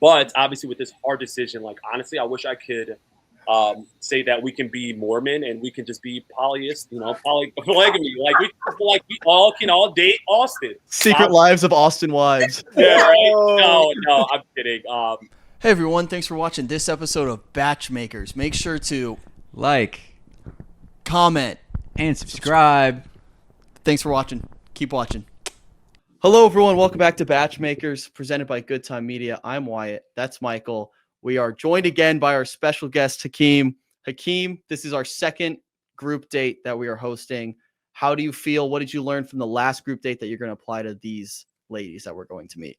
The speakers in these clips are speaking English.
But obviously with this hard decision, like honestly, I wish I could say that we can be Mormon and we can just be polyist, polygamy. We all can all date Austin. Secret Lives of Austin Wives. Yeah, right. No, I'm kidding. Hey everyone, thanks for watching this episode of BachMakers. Make sure to like, comment, and subscribe. Thanks for watching. Keep watching. Hello everyone, welcome back to BachMakers, presented by Good Time Media. I'm Wyatt. That's Michael. We are joined again by our special guest, Hakeem. Hakeem, this is our second group date that we are hosting. How do you feel? What did you learn from the last group date that you're going to apply to these ladies that we're going to meet?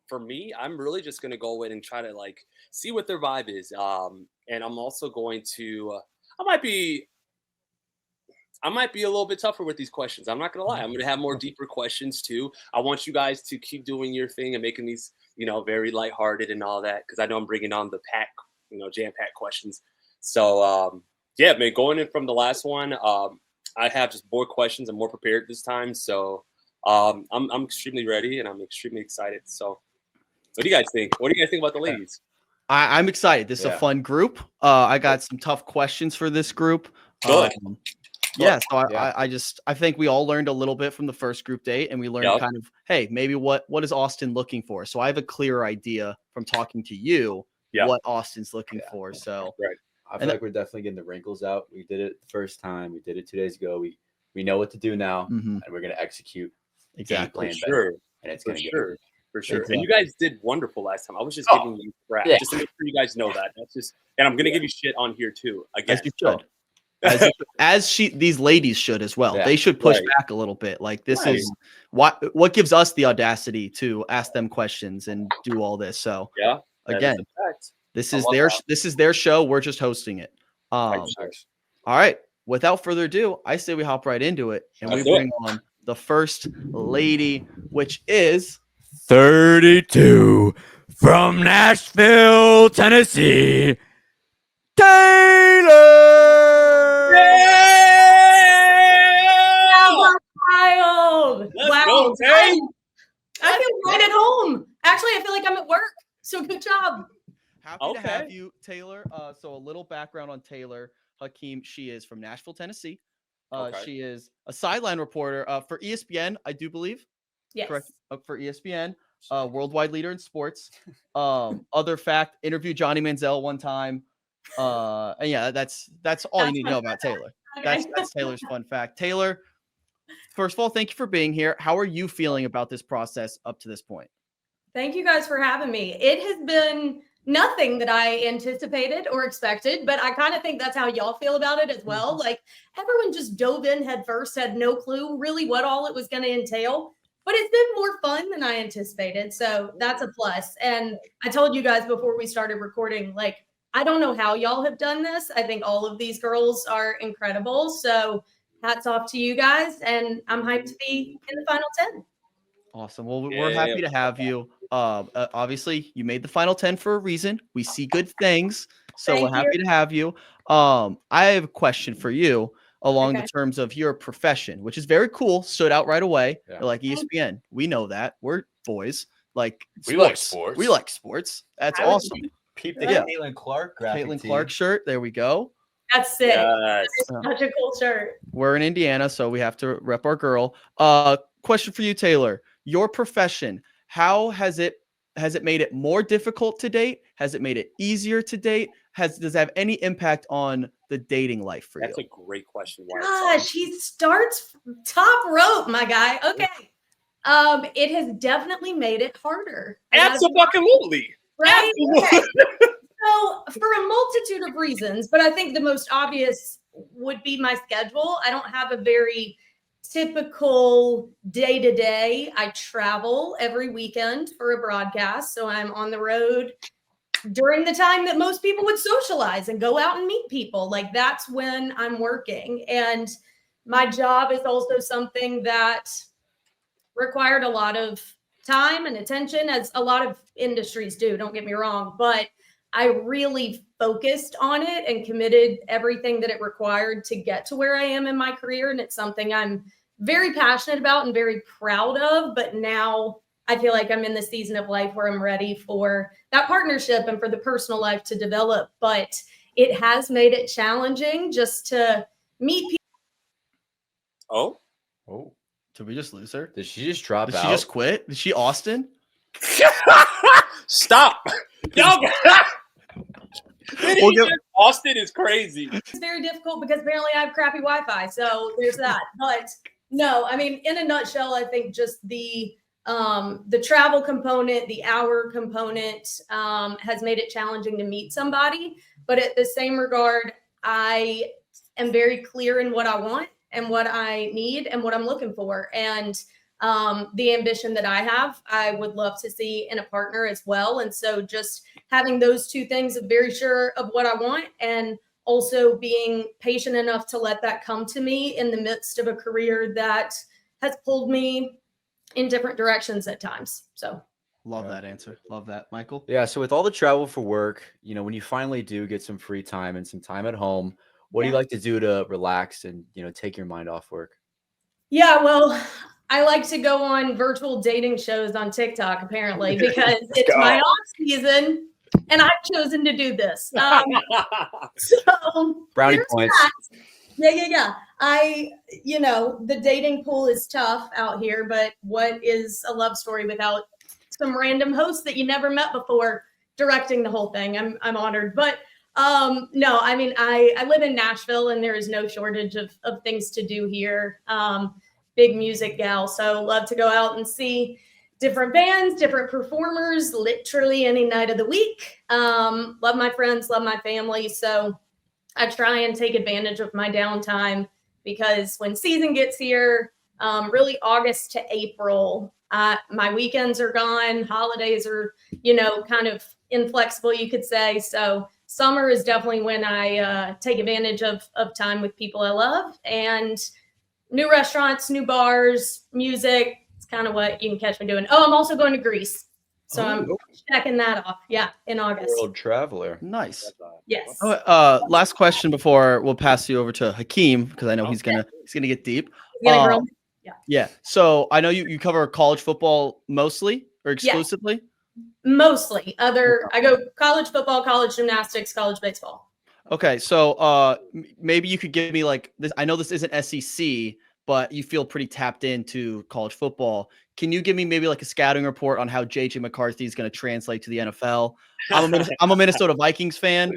For me, I'm really just going to go in and try to see what their vibe is. And I'm also going to, I might be a little bit tougher with these questions. I'm not going to lie. I'm going to have more deeper questions too. I want you guys to keep doing your thing and making these, very lighthearted and all that. Cause I know I'm bringing on the jam-packed questions. So, yeah, man, going in from the last one, I have just more questions. I'm more prepared this time. So, I'm extremely ready and I'm extremely excited. So, what do you guys think? What do you guys think about the ladies? I'm excited. This is a fun group. I got some tough questions for this group. Good. I think we all learned a little bit from the first group date, and we learned kind of, hey, maybe what is Austin looking for? So I have a clear idea from talking to you what Austin's looking for. So I feel like we're definitely getting the wrinkles out. We did it the first time. We did it 2 days ago. We know what to do now, and we're gonna execute. Exactly. Game plan better, and it's gonna get For sure. Exactly. And you guys did wonderful last time. I was just giving you crap just to make sure you guys know that. That's just, and I'm gonna give you shit on here too. Again. As you should. These ladies should as well. They should push back a little bit. Like this is what gives us the audacity to ask them questions and do all this. So again, this is their show. We're just hosting it. All right. Without further ado, I say we hop right into it and we bring on the first lady, which is 32 from Nashville, Tennessee, Taylor. Wild. Let's go, Tay. I feel right at home. Actually, I feel like I'm at work. So good job. Happy to have you, Taylor. So a little background on Taylor Hakeem. She is from Nashville, Tennessee. She is a sideline reporter for ESPN, I do believe. Yes. Correct. For ESPN, worldwide leader in sports. Other fact, interviewed Johnny Manziel one time. And yeah, that's all you need to know about Taylor. Okay. That's Taylor's fun fact. Taylor, first of all, thank you for being here. How are you feeling about this process up to this point? Thank you guys for having me. It has been nothing that I anticipated or expected, but I kind of think that's how y'all feel about it as well. Like everyone just dove in head first, had no clue really what all it was going to entail, but it's been more fun than I anticipated. So that's a plus. And I told you guys before we started recording, like, I don't know how y'all have done this. I think all of these girls are incredible. So hats off to you guys. And I'm hyped to be in the final 10. Awesome. Well, we're happy to have you. Obviously, you made the final 10 for a reason. We see good things. So we're happy to have you. I have a question for you along the terms of your profession, which is very cool. Stood out right away. Like ESPN. We know that. We're boys. Like we like sports. We like sports. That's awesome. Peep the Caitlin Clark graphic Caitlin Clark shirt. There we go. That's sick. That is such a cool shirt. We're in Indiana, so we have to rep our girl. Question for you, Taylor. Your profession, how has it made it more difficult to date? Has it made it easier to date? Does it have any impact on the dating life for you? That's a great question. Gosh, he starts top rope, my guy. Okay. It has definitely made it harder. Absolutely. Right? Okay. So for a multitude of reasons, but I think the most obvious would be my schedule. I don't have a very typical day-to-day. I travel every weekend for a broadcast. So I'm on the road during the time that most people would socialize and go out and meet people. Like that's when I'm working. And my job is also something that required a lot of time and attention, as a lot of industries do, don't get me wrong. But I really focused on it and committed everything that it required to get to where I am in my career. And it's something I'm very passionate about and very proud of. But now I feel like I'm in the season of life where I'm ready for that partnership and for the personal life to develop. But it has made it challenging just to meet people. Oh, Did we just lose her? did she just drop Did out? she just quit? Did she Austin? Stop. No. Austin is crazy. It's very difficult because apparently I have crappy Wi-Fi. So there's that. But no, I mean, in a nutshell, I think just the travel component, the hour component has made it challenging to meet somebody. But at the same regard, I am very clear in what I want and what I need and what I'm looking for. And the ambition that I have, I would love to see in a partner as well. And so just having those two things, I'm very sure of what I want, and also being patient enough to let that come to me in the midst of a career that has pulled me in different directions at times. So love that answer. Love that, Michael. Yeah. So with all the travel for work, when you finally do get some free time and some time at home, what do you like to do to relax and, take your mind off work? Yeah, well, I like to go on virtual dating shows on TikTok, apparently, because it's my off season and I've chosen to do this. So brownie points. Yeah. The dating pool is tough out here, but what is a love story without some random host that you never met before directing the whole thing? I'm honored. But no, I mean, I live in Nashville and there is no shortage of things to do here. Big music gal. So love to go out and see different bands, different performers, literally any night of the week. Love my friends, love my family. So I try and take advantage of my downtime because when season gets here, really August to April, my weekends are gone. Holidays are, kind of inflexible, you could say. So summer is definitely when I take advantage of time with people I love, and new restaurants, new bars, music. It's kind of what you can catch me doing. Oh, I'm also going to Greece. So I'm checking that off. Yeah, in August. World traveler. Nice. Yes. Last question before we'll pass you over to Hakeem, because I know he's gonna get deep. Yeah. So I know you cover college football mostly or exclusively. Mostly. I go college football, college gymnastics, college baseball. Okay, so maybe you could give me like this. I know this isn't SEC, but you feel pretty tapped into college football. Can you give me maybe like a scouting report on how JJ McCarthy is going to translate to the NFL? I'm a Minnesota Vikings fan.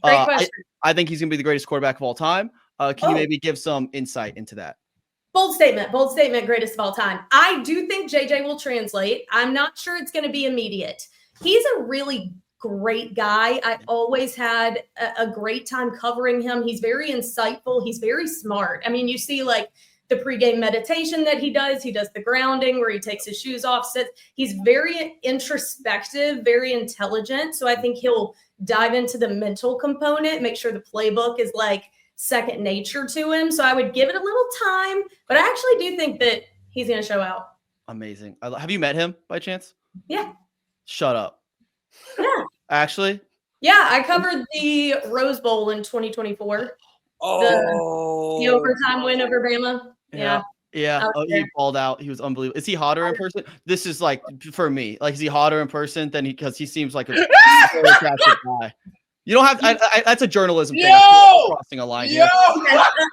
Great question. I think he's going to be the greatest quarterback of all time. Can you maybe give some insight into that? Bold statement, greatest of all time. I do think JJ will translate. I'm not sure it's going to be immediate. He's a really great guy. I always had a great time covering him. He's very insightful. He's very smart. I mean, you see like the pregame meditation that he does the grounding where he takes his shoes off, sits. He's very introspective, very intelligent. So I think he'll dive into the mental component, make sure the playbook is like second nature to him. So I would give it a little time, but I actually do think that he's going to show out. Amazing. Have you met him by chance? Yeah. Shut up. Yeah. Actually? Yeah, I covered the Rose Bowl in 2024. The overtime win over Bama. Yeah. Oh, he balled out. He was unbelievable. Is he hotter in person? This is like for me. Like, is he hotter in person than because he seems like a very attractive guy. You don't have. That's a journalism thing. Crossing a line here.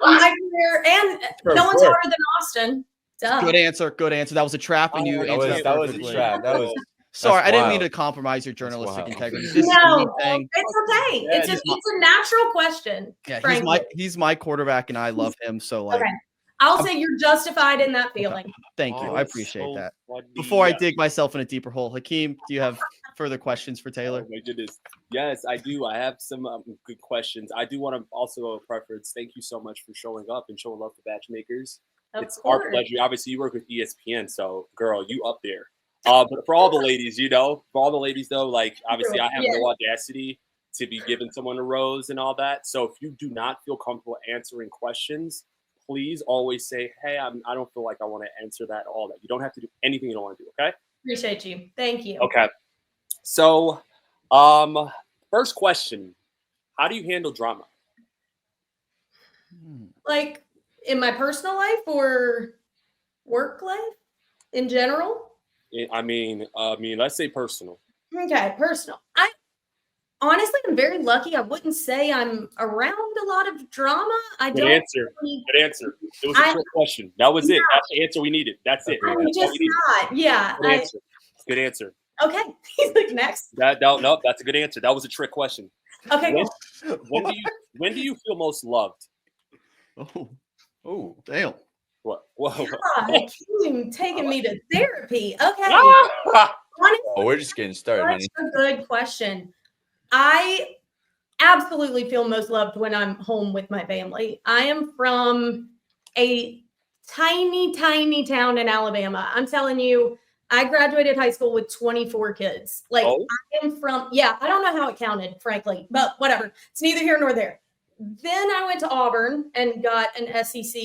My career, and no one's harder than Austin. Duh. Good answer. That was a trap, and you answered that was a trap. That was. Sorry, I didn't mean to compromise your journalistic integrity. No, it's okay. Yeah, it's a natural question. Yeah, he's my quarterback, and I love him. So like, I'll say you're justified in that feeling. Thank you. I appreciate that. Before I dig myself in a deeper hole, Hakeem, do you have further questions for Taylor? Oh my goodness. Yes, I do. I have some good questions. I do want to also preference. Thank you so much for showing up and showing love to BachMakers. It's our pleasure. Obviously, you work with ESPN, so girl, you up there. But for all the ladies, though, like obviously I have no audacity to be giving someone a rose and all that. So if you do not feel comfortable answering questions, please always say, hey, I don't feel like I want to answer that, all that. You don't have to do anything you don't want to do, okay? Appreciate you. Thank you. Okay. So first question, how do you handle drama? Like in my personal life or work life in general? I mean, let's say personal. Okay, personal. Honestly, I'm very lucky. I wouldn't say I'm around a lot of drama. Good answer. Good answer. It was a trick question. That was it. That's the answer we needed. That's it. I'm just not. Yeah. Good answer. Good answer. Okay. He's like, next. No, that's a good answer. That was a trick question. Okay. When do you feel most loved? Oh, damn. What? Whoa. Hakeem taking me to therapy. Okay. Oh, we're just getting started. That's a good question. I absolutely feel most loved when I'm home with my family. I am from a tiny, tiny town in Alabama. I'm telling you, I graduated high school with 24 kids. Like, I am from, I don't know how it counted, frankly, but whatever. It's neither here nor there. Then I went to Auburn and got an SEC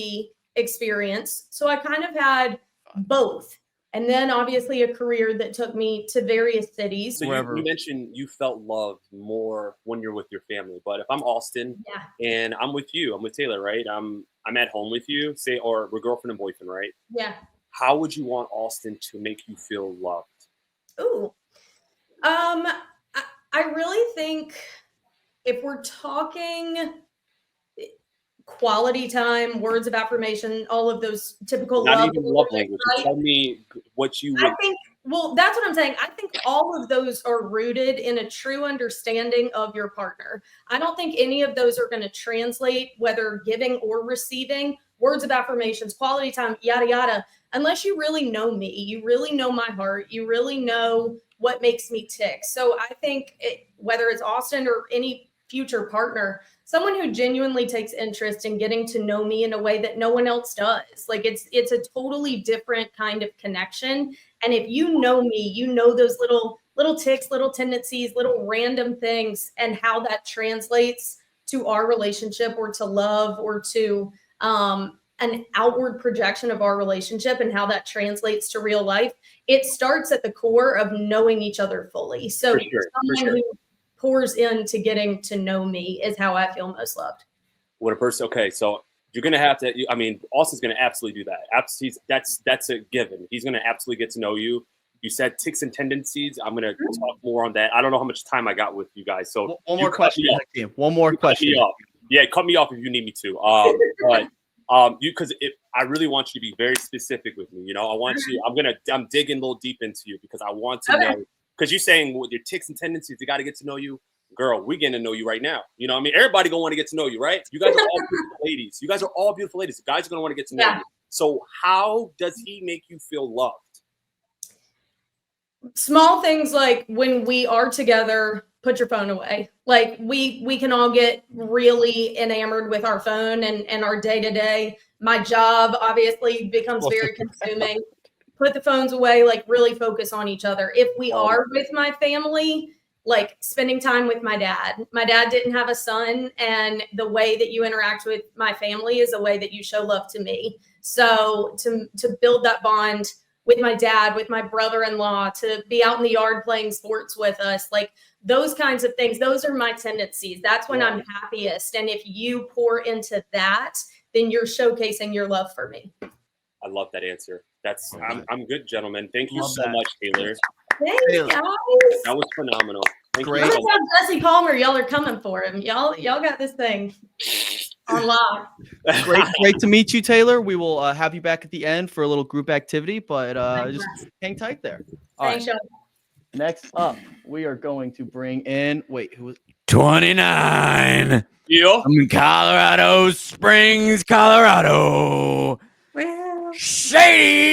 experience. So I kind of had both. And then obviously a career that took me to various cities. So you mentioned you felt loved more when you're with your family. But if I'm Austin and I'm with you, I'm with Taylor, right? I'm at home with you, or we're girlfriend and boyfriend, right? Yeah. How would you want Austin to make you feel loved? Ooh. I really think if we're talking quality time, words of affirmation, all of those typical Not even love language. Right? Tell me what you would. I think, well, that's what I'm saying. I think all of those are rooted in a true understanding of your partner. I don't think any of those are going to translate, whether giving or receiving, words of affirmations, quality time, yada, yada, unless you really know me. You really know my heart. You really know what makes me tick. So I think whether it's Austin or any future partner, someone who genuinely takes interest in getting to know me in a way that no one else does. Like it's a totally different kind of connection. And if you know me, you know those little ticks, little tendencies, little random things, and how that translates to our relationship or to love or to an outward projection of our relationship and how that translates to real life. It starts at the core of knowing each other fully. So someone who pours into getting to know me is how I feel most loved. What a person. Okay, so you're gonna have to. I mean, Austin's gonna absolutely do that. That's a given. He's gonna absolutely get to know you. You said ticks and tendencies. I'm gonna talk more on that. I don't know how much time I got with you guys. So one more question. One more question. Yeah, cut me off if you need me to. But because I really want you to be very specific with me. You know, I want you. I'm digging a little deep into you because I want to know. Because you're saying with your ticks and tendencies, they got to get to know you. Girl, we're getting to know you right now. You know what I mean? Everybody going to want to get to know you, right? You guys are all beautiful ladies. You guys are all beautiful ladies. The guys are going to want to get to know you. So how does he make you feel loved? Small things like when we are together, put your phone away. Like we can all get really enamored with our phone and our day-to-day. My job obviously becomes very consuming. Put the phones away, like really focus on each other. If we are with my family, like spending time with my dad. My dad didn't have a son, and the way that you interact with my family is a way that you show love to me. So to build that bond with my dad, with my brother-in-law, to be out in the yard playing sports with us, like those kinds of things, those are my tendencies. That's when I'm happiest. And if you pour into that, then you're showcasing your love for me. I love that answer. I'm good, gentlemen. Thank you so much, Taylor. Thanks, guys. That was phenomenal. Great. I'm gonna tell Jesse Palmer, y'all are coming for him. Y'all got this thing on lock. Great to meet you, Taylor. We will have you back at the end for a little group activity, but just hang tight there. Thanks, y'all. Next up, we are going to bring in. Wait, who was 29? Yeah. From Colorado Springs, Colorado. Shady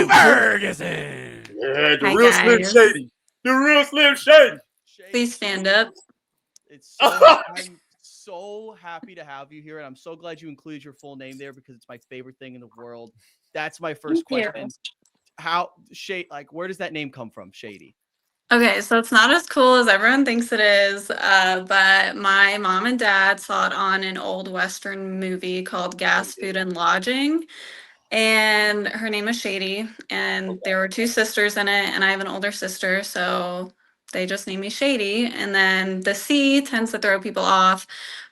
Ferguson. Yeah, the real Slim Shady. The real Slim Shady. Please stand up. I'm so happy to have you here, and I'm so glad you included your full name there because it's my favorite thing in the world. That's my first question. Where does that name come from, Shady? Okay, so it's not as cool as everyone thinks it is, but my mom and dad saw it on an old Western movie called Gas, Food, and Lodging, and her name is Shady, and there were two sisters in it, and I have an older sister, so they just named me Shady, and then the C tends to throw people off,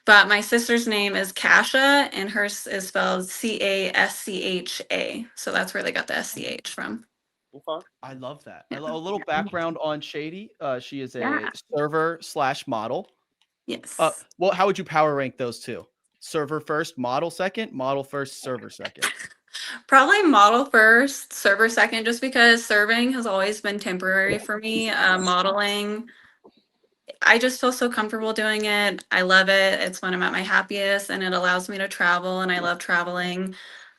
but my sister's name is Kasha, and hers is spelled Cascha, so that's where they got the SCH from. Okay. I love that. A little background on Shady. She is a Yeah. server/model. Yes. Well, how would you power rank those two? Server first, model second, model first, server second. Probably model first, server second, just because serving has always been temporary for me. Modeling, I just feel so comfortable doing it. I love it. It's when I'm at my happiest and it allows me to travel, and I love traveling.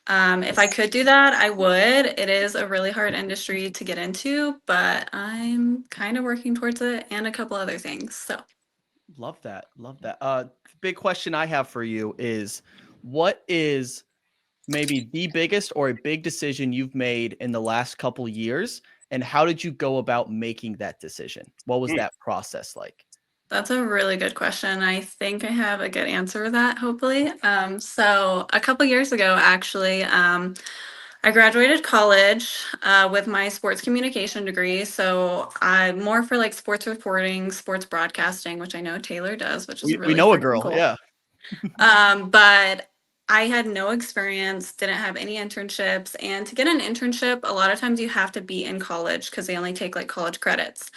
If I could do that, I would. It is a really hard industry to get into, but I'm kind of working towards it and a couple other things. So Love that. Love that. Big question I have for you is, what is maybe the biggest or a big decision you've made in the last couple years, and how did you go about making that decision? What was that process like? that's a really good question. I think I have a good answer to that, hopefully. So a couple years ago, actually, I graduated college with my sports communication degree. So I'm more for like sports reporting, sports broadcasting, which I know Taylor does, which is We really know a freaking girl, cool. yeah. But I had no experience, didn't have any internships. And to get an internship, a lot of times you have to be in college because they only take like college credits.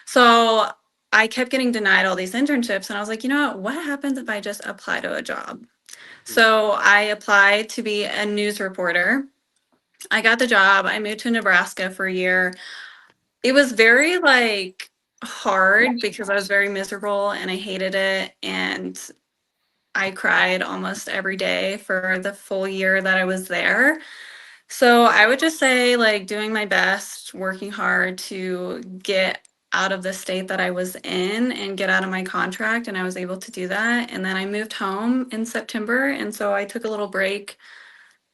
So I kept getting denied all these internships. And I was like, you know what happens if I just apply to a job? So I applied to be a news reporter. I got the job. I moved to Nebraska for a year. It was very like hard because I was very miserable and I hated it. And I cried almost every day for the full year that I was there. So I would just say, like, doing my best, working hard to get out of the state that I was in and get out of my contract. And I was able to do that. And then I moved home in September. And so I took a little break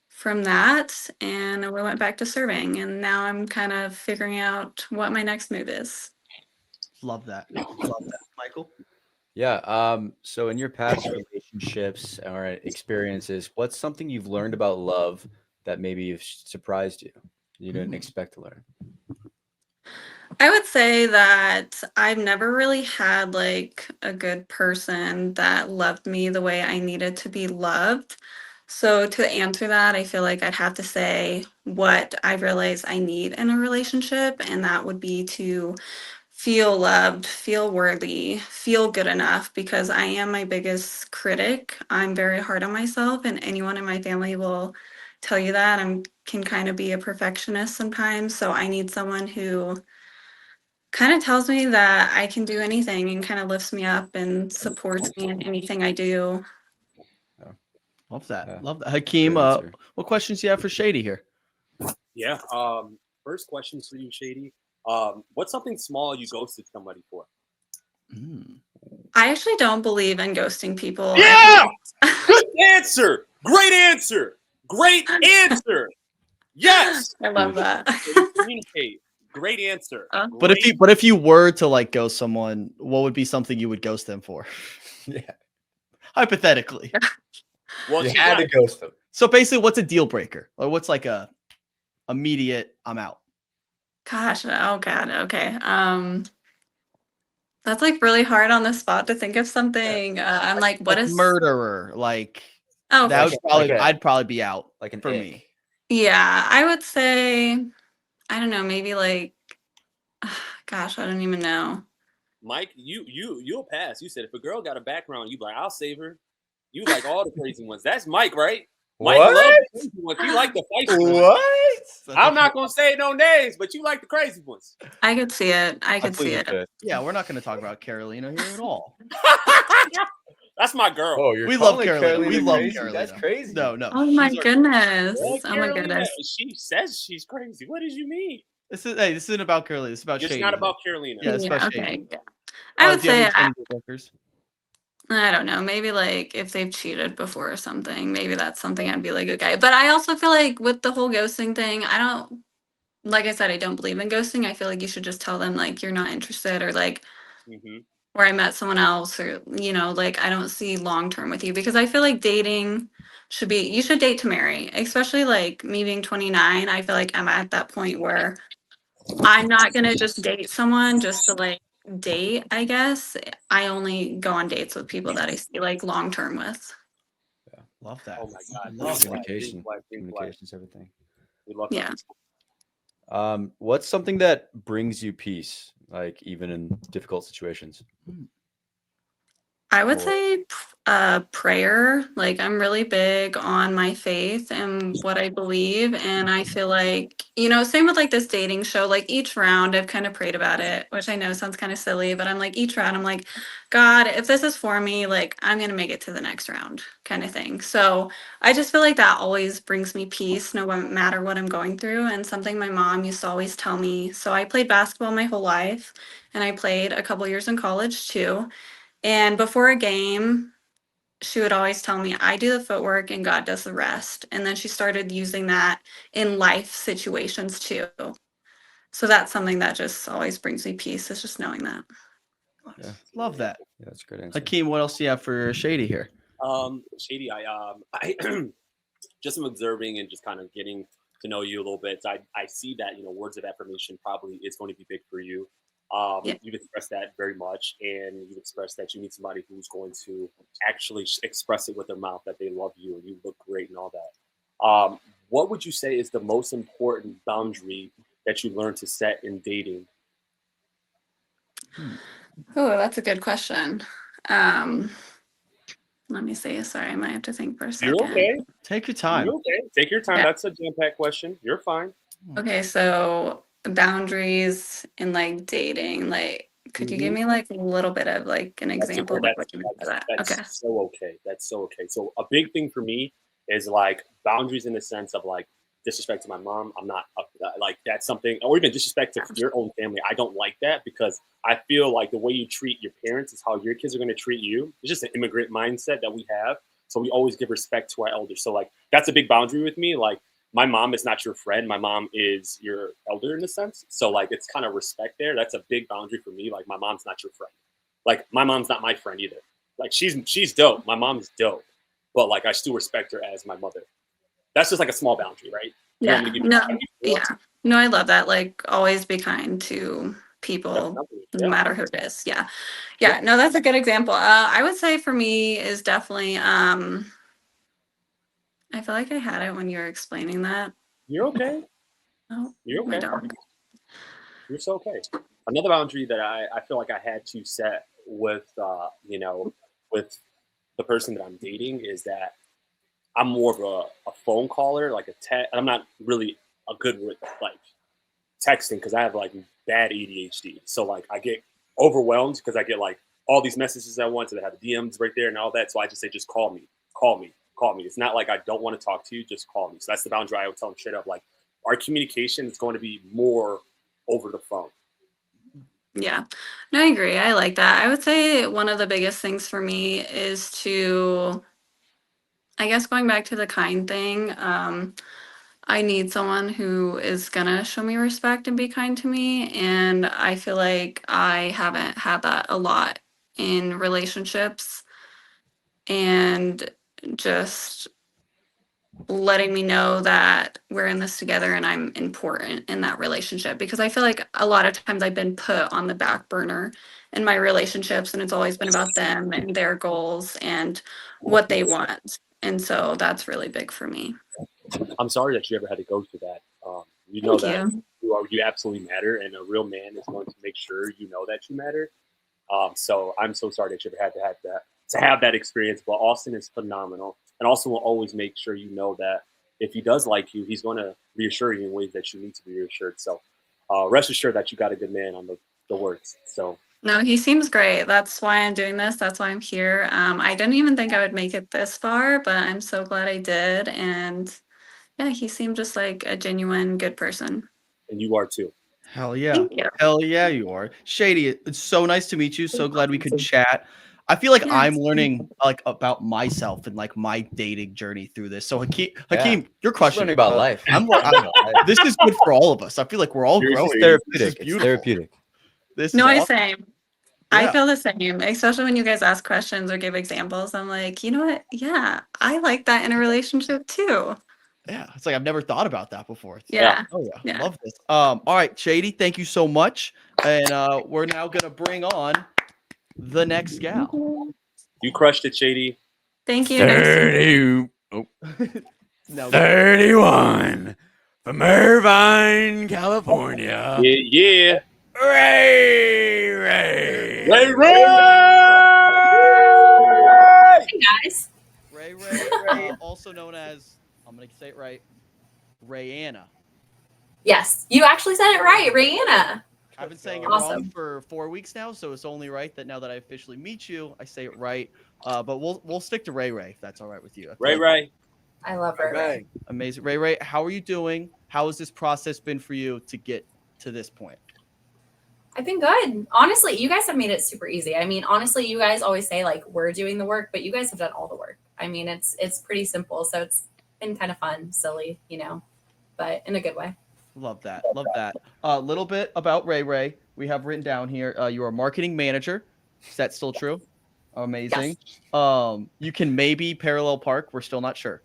from that and we went back to serving. And now I'm kind of figuring out what my next move is. Love that. Love that. Michael? Yeah. So in your past relationships or experiences, what's something you've learned about love that maybe have surprised you? You didn't expect to learn. I would say that I've never really had like a good person that loved me the way I needed to be loved. So to answer that, I feel like I'd have to say what I realize I need in a relationship, and that would be to feel loved, feel worthy, feel good enough, because I am my biggest critic. I'm very hard on myself, and anyone in my family will tell you that. I can kind of be a perfectionist sometimes, so I need someone who kind of tells me that I can do anything and kind of lifts me up and supports me in anything I do. Love that. Yeah. Love that. Hakeem, Good answer. what questions do you have for Shady here? Yeah. First question for you, Shady. What's something small you ghosted somebody for? I actually don't believe in ghosting people. Yeah! Good answer. Great answer. Great answer. Yes. I love that. Communicate. Great answer. But if you were to like ghost someone, what would be something you would ghost them for? Yeah. Hypothetically. Well, You had to ghost them. So basically, what's a deal breaker? Or what's like a immediate I'm out? Gosh, oh God, okay. That's like really hard on the spot to think of something. I'm like, what like is murderer? Like Oh, that for would probably like I'd probably be out Like an for ick. me. Yeah, I would say, I don't know, maybe like, gosh, I don't even know. Mike, you'll pass. You said if a girl got a background, you be like, I'll save her. You like all the crazy ones. That's Mike, right? Mike What? loves the crazy ones. You like the feisty ones. What? I'm not gonna say no names, but you like the crazy ones. I could see it. I could see it. Yeah, we're not going to talk about Carolina here at all. That's my girl. Oh, you're We love calling Carolina. We love crazy? Carolina. That's crazy. No. Oh my she's our- goodness. Well, Oh my Carolina, goodness. She says she's crazy. What did you mean? This isn't about Carolina. This is about It's Shady. not about Carolina. Yeah, it's about Okay. Shady. I would do you have say, any deal breakers? I don't know, maybe like if they've cheated before or something, maybe that's something I'd be like, okay. But I also feel like with the whole ghosting thing, like I said, I don't believe in ghosting. I feel like you should just tell them like you're not interested, or like, or I met someone else, or, like I don't see long term with you, because I feel like dating you should date to marry, especially like me being 29. I feel like I'm at that point where I'm not going to just date someone just to like date, I guess. I only go on dates with people that I see like long term with. Love that. Oh my God. Love that. Communication. Communication's everything. We love Yeah. that. What's something that brings you peace, like even in difficult situations? I would say prayer. Like, I'm really big on my faith and what I believe. And I feel like, same with like this dating show, like each round I've kind of prayed about it, which I know sounds kind of silly, but I'm like, each round I'm like, God, if this is for me, like I'm going to make it to the next round kind of thing. So I just feel like that always brings me peace, no matter what I'm going through. And something my mom used to always tell me. So I played basketball my whole life, and I played a couple years in college too. And before a game, she would always tell me, I do the footwork and God does the rest. And then she started using that in life situations too. So that's something that just always brings me peace, is just knowing that. Yeah. Love that. Yeah, that's a good answer. Hakeem, what else do you have for Shady here? Shady, I just am observing and just kind of getting to know you a little bit. So I see that, words of affirmation probably is going to be big for you. You've expressed that very much, and you've expressed that you need somebody who's going to actually express it with their mouth, that they love you and you look great and all that. What would you say is the most important boundary that you learned to set in dating? Oh, that's a good question. Let me see. Sorry, I might have to think for a second. You're okay. Take your time. You're okay. Take your time. Yeah. That's a jam-packed question. You're fine. Okay, so boundaries in like dating, like could you give me like a little bit of like an example of like what you mean by that? That's Okay. so okay. That's so okay. So a big thing for me is like boundaries in the sense of like disrespect to my mom. I'm not like that's something, or even disrespect to your own family. I don't like that, because I feel like the way you treat your parents is how your kids are going to treat you. It's just an immigrant mindset that we have. So we always give respect to our elders. So like that's a big boundary with me. Like my mom is not your friend. My mom is your elder in a sense. So like it's kind of respect there. That's a big boundary for me. Like my mom's not your friend. Like my mom's not my friend either. Like she's dope. My mom's dope. But like I still respect her as my mother. That's just like a small boundary, right? Yeah. No, I love that. Like always be kind to people, no matter who it is. Yeah. No, that's a good example. I would say for me is definitely I feel like I had it when you were explaining that. You're okay. Oh, You're okay. my dog. You're so okay. Another boundary that I feel like I had to set with with the person that I'm dating is that I'm more of a phone caller, like a text. I'm not really a good with like texting, because I have like bad ADHD. So like I get overwhelmed because I get like all these messages at once, and I have DMs right there and all that. So I just say, just call me, call me, call me. It's not like I don't want to talk to you, just call me. So that's the boundary I would tell them straight up. Like our communication is going to be more over the phone. Yeah, no, I agree. I like that. I would say one of the biggest things for me is to, I guess, going back to the kind thing. I need someone who is gonna show me respect and be kind to me. And I feel like I haven't had that a lot in relationships, and just letting me know that we're in this together and I'm important in that relationship, because I feel like a lot of times I've been put on the back burner in my relationships, and it's always been about them and their goals and what they want. And so that's really big for me. I'm sorry that you ever had to go through that. You absolutely matter, and a real man is going to make sure you know that you matter. So I'm so sorry that you ever had to have that experience. But Austin is phenomenal, and Austin will always make sure you know that if he does like you, he's going to reassure you in ways that you need to be reassured. So rest assured that you got a good man on the works. So. No, he seems great. That's why I'm doing this. That's why I'm here. I didn't even think I would make it this far, but I'm so glad I did. And yeah, he seemed just like a genuine good person. And you are too. Hell yeah. Hell yeah, you are. Shady, it's so nice to meet you. So glad we could chat. I feel like I'm learning like about myself and like my dating journey through this. So Hakeem, you're crushing learning about life. This is good for all of us. I feel like we're all growing. Therapeutic. It's therapeutic. Awesome. Same. I feel the same, especially when you guys ask questions or give examples. I'm like, you know what? Yeah, I like that in a relationship too. Yeah, it's like I've never thought about that before. Yeah. Oh yeah. Love this. All right, Shady, thank you so much. And we're now gonna bring on the next gal. You crushed it, Shady. Thank you. 30. Oh. No. 31. From Irvine, California. Yeah. Ray. Ray. Hey guys. Ray, also known as, I'm going to say it right, Rayanna. Yes, you actually said it right, Rayanna. I've been saying it Awesome. wrong for 4 weeks now, so it's only right that now that I officially meet you, I say it right. But we'll stick to Ray, if that's all right with you. Ray. I love Ray. Amazing. Ray, how are you doing? How has this process been for you to get to this point? I've been good. Honestly, you guys have made it super easy. I mean, honestly, you guys always say like we're doing the work, but you guys have done all the work. I mean, it's pretty simple. So it's been kind of fun, silly, but in a good way. Love that. A little bit about Ray. We have written down here. You are a marketing manager. Is that still true? Amazing. Yes. You can maybe parallel park. We're still not sure.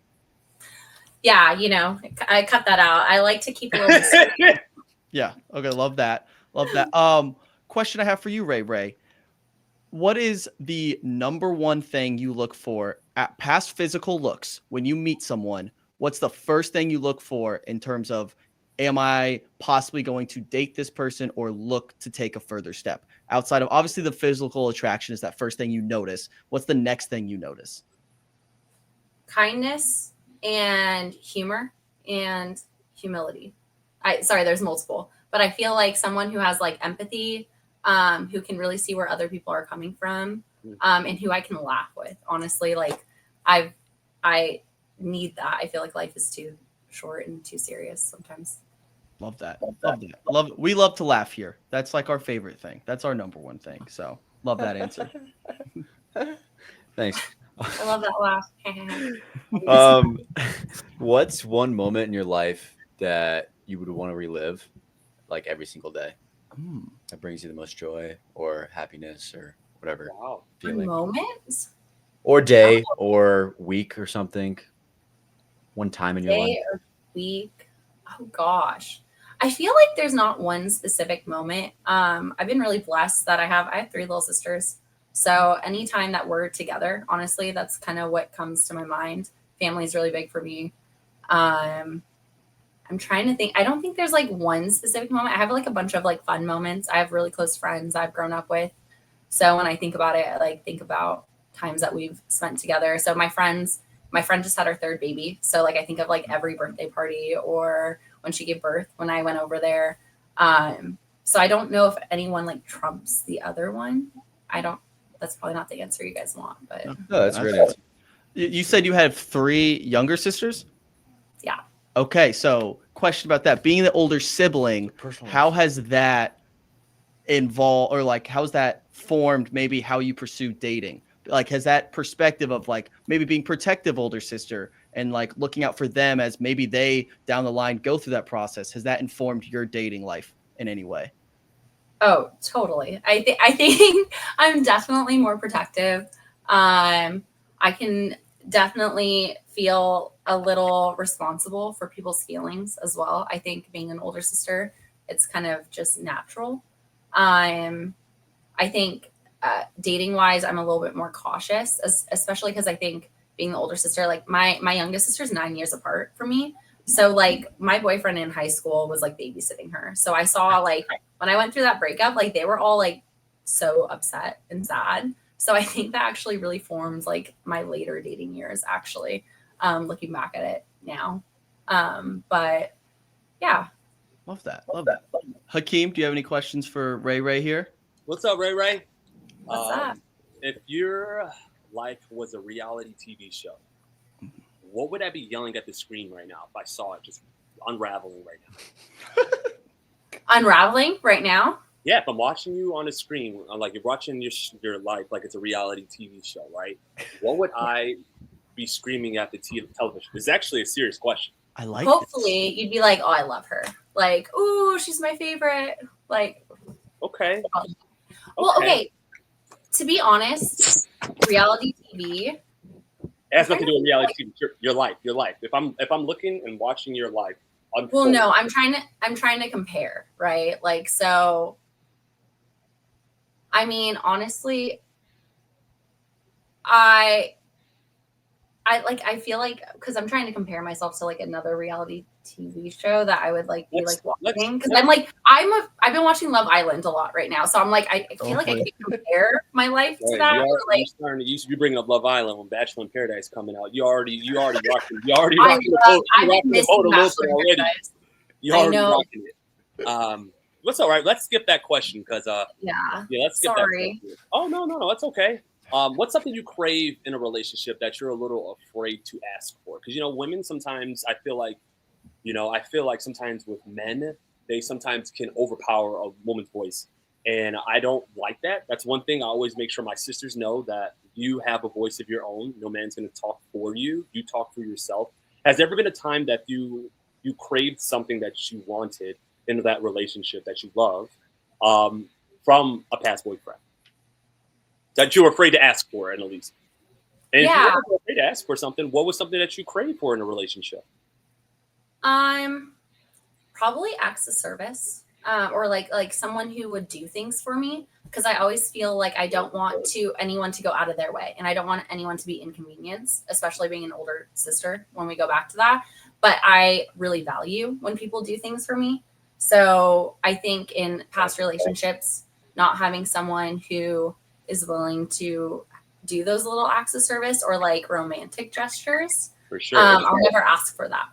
Yeah, I cut that out. I like to keep a little bit. Yeah. Okay. Love that. Question I have for you, Ray. What is the number one thing you look for at past physical looks when you meet someone? What's the first thing you look for in terms of, am I possibly going to date this person or look to take a further step? Outside of obviously the physical attraction is that first thing you notice. What's the next thing you notice? Kindness and humor and humility. There's multiple, but I feel like someone who has like empathy, who can really see where other people are coming from, and who I can laugh with. Honestly, like I need that. I feel like life is too short and too serious sometimes. Love that. We love to laugh here. That's like our favorite thing. That's our number one thing. So love that answer. Thanks. I love that laugh. What's one moment in your life that you would want to relive, like every single day, that brings you the most joy or happiness or whatever feeling? Moment? Or day or week or something. One time in your life. Day or week? Oh gosh. I feel like there's not one specific moment. I've been really blessed that I have 3 little sisters. So anytime that we're together, honestly, that's kind of what comes to my mind. Family is really big for me. I'm trying to think. I don't think there's like one specific moment. I have like a bunch of like fun moments. I have really close friends I've grown up with. So when I think about it, I like think about times that we've spent together. So my friend just had her 3rd baby. So like I think of like every birthday party or when she gave birth when I went over there. So I don't know if anyone like trumps the other one. That's probably not the answer you guys want, but no, that's a great answer. You said you have 3 younger sisters? Yeah. Okay, so question about that. Being the older sibling, how has that involved, or like how's that formed maybe how you pursue dating? Like, has that perspective of like maybe being protective older sister and like looking out for them as maybe they down the line go through that process, has that informed your dating life in any way? Oh, totally. I think I'm definitely more protective. I can definitely feel a little responsible for people's feelings as well. I think being an older sister, it's kind of just natural. I think dating wise, I'm a little bit more cautious, especially because I think being the older sister, like my youngest sister is 9 years apart from me. So like my boyfriend in high school was like babysitting her. So I saw like when I went through that breakup, like they were all like so upset and sad. So I think that actually really forms like my later dating years, actually, looking back at it now. But yeah. Love that. Hakeem, do you have any questions for Ray here? What's up, Ray? What's up? If your life was a reality TV show, what would I be yelling at the screen right now if I saw it just unraveling right now? Unraveling right now? Yeah, if I'm watching you on a screen, like you're watching your life like it's a reality TV show, right? What would I be screaming at the television? It's actually a serious question. I like. Hopefully, you'd be like, "Oh, I love her." Like, "Ooh, she's my favorite." Like, okay. Well, okay. To be honest, reality TV. It has nothing to do with reality TV. Your life. If I'm looking and watching your life. Well, no, I'm trying to compare, right? Like, so. I mean, honestly, I feel like because I'm trying to compare myself to like another reality TV show that I would like be like watching, because I've been watching Love Island a lot right now, so I'm like I feel like I can't compare my life to that. You should be bringing up Love Island when Bachelor in Paradise coming out. You already rocking the boat. You're rocking the boat a little bit already. You already rocking it. What's all right? Let's skip that question because let's skip that question. Oh no, that's okay. What's something you crave in a relationship that you're a little afraid to ask for? Because women sometimes I feel like sometimes with men they sometimes can overpower a woman's voice, and I don't like that. That's one thing I always make sure my sisters know, that you have a voice of your own. No man's going to talk for you. You talk for yourself. Has there ever been a time that you craved something that you wanted into that relationship that you love from a past boyfriend that you were afraid to ask for, at least? And if you were afraid to ask for something, what was something that you craved for in a relationship? Probably acts of service, or like someone who would do things for me, because I always feel like I don't want anyone to go out of their way, and I don't want anyone to be inconvenienced, especially being an older sister when we go back to that. But I really value when people do things for me. So I think in past relationships, not having someone who is willing to do those little acts of service or like romantic gestures, for sure. I'll never ask for that,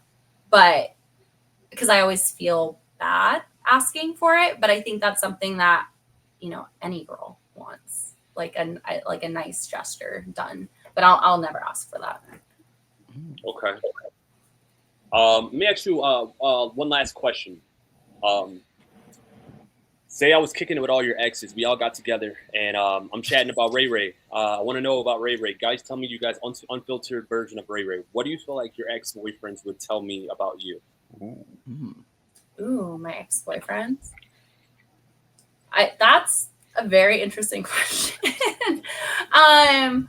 but because I always feel bad asking for it. But I think that's something that any girl wants, like a nice gesture done. But I'll never ask for that. Okay. Let me ask you one last question. Say I was kicking it with all your exes. We all got together, and I'm chatting about Ray Ray. I want to know about Ray Ray. Guys, tell me you guys unfiltered version of Ray Ray. What do you feel like your ex-boyfriends would tell me about you? Ooh, my ex-boyfriends. That's a very interesting question. I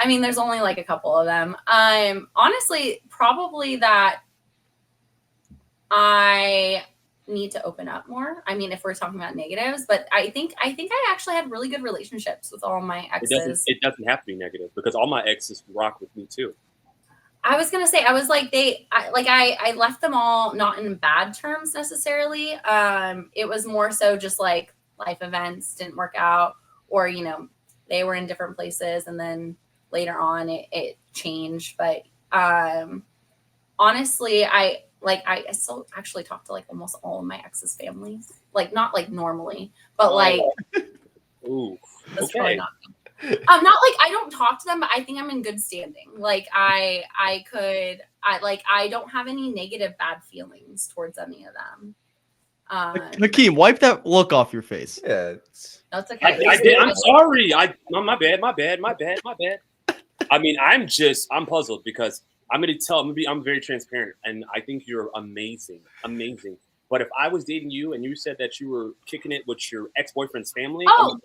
mean, there's only like a couple of them. Honestly, probably that I need to open up more. I mean, if we're talking about negatives, but I think I actually had really good relationships with all my exes. It doesn't have to be negative, because all my exes rock with me too. I was gonna say, I was like I left them all not in bad terms necessarily. It was more so just like life events didn't work out, or they were in different places, and then later on it changed. But honestly, I still actually talk to like almost all of my ex's families, like not like normally, but like ooh, that's okay. probably not. Not like I don't talk to them, but I think I'm in good standing. Like I don't have any negative bad feelings towards any of them. Hakeem, wipe that look off your face. Yeah, that's okay. I did. I'm sorry. My bad. I mean, I'm puzzled because I'm very transparent, and I think you're amazing. But if I was dating you and you said that you were kicking it with your ex-boyfriend's family, I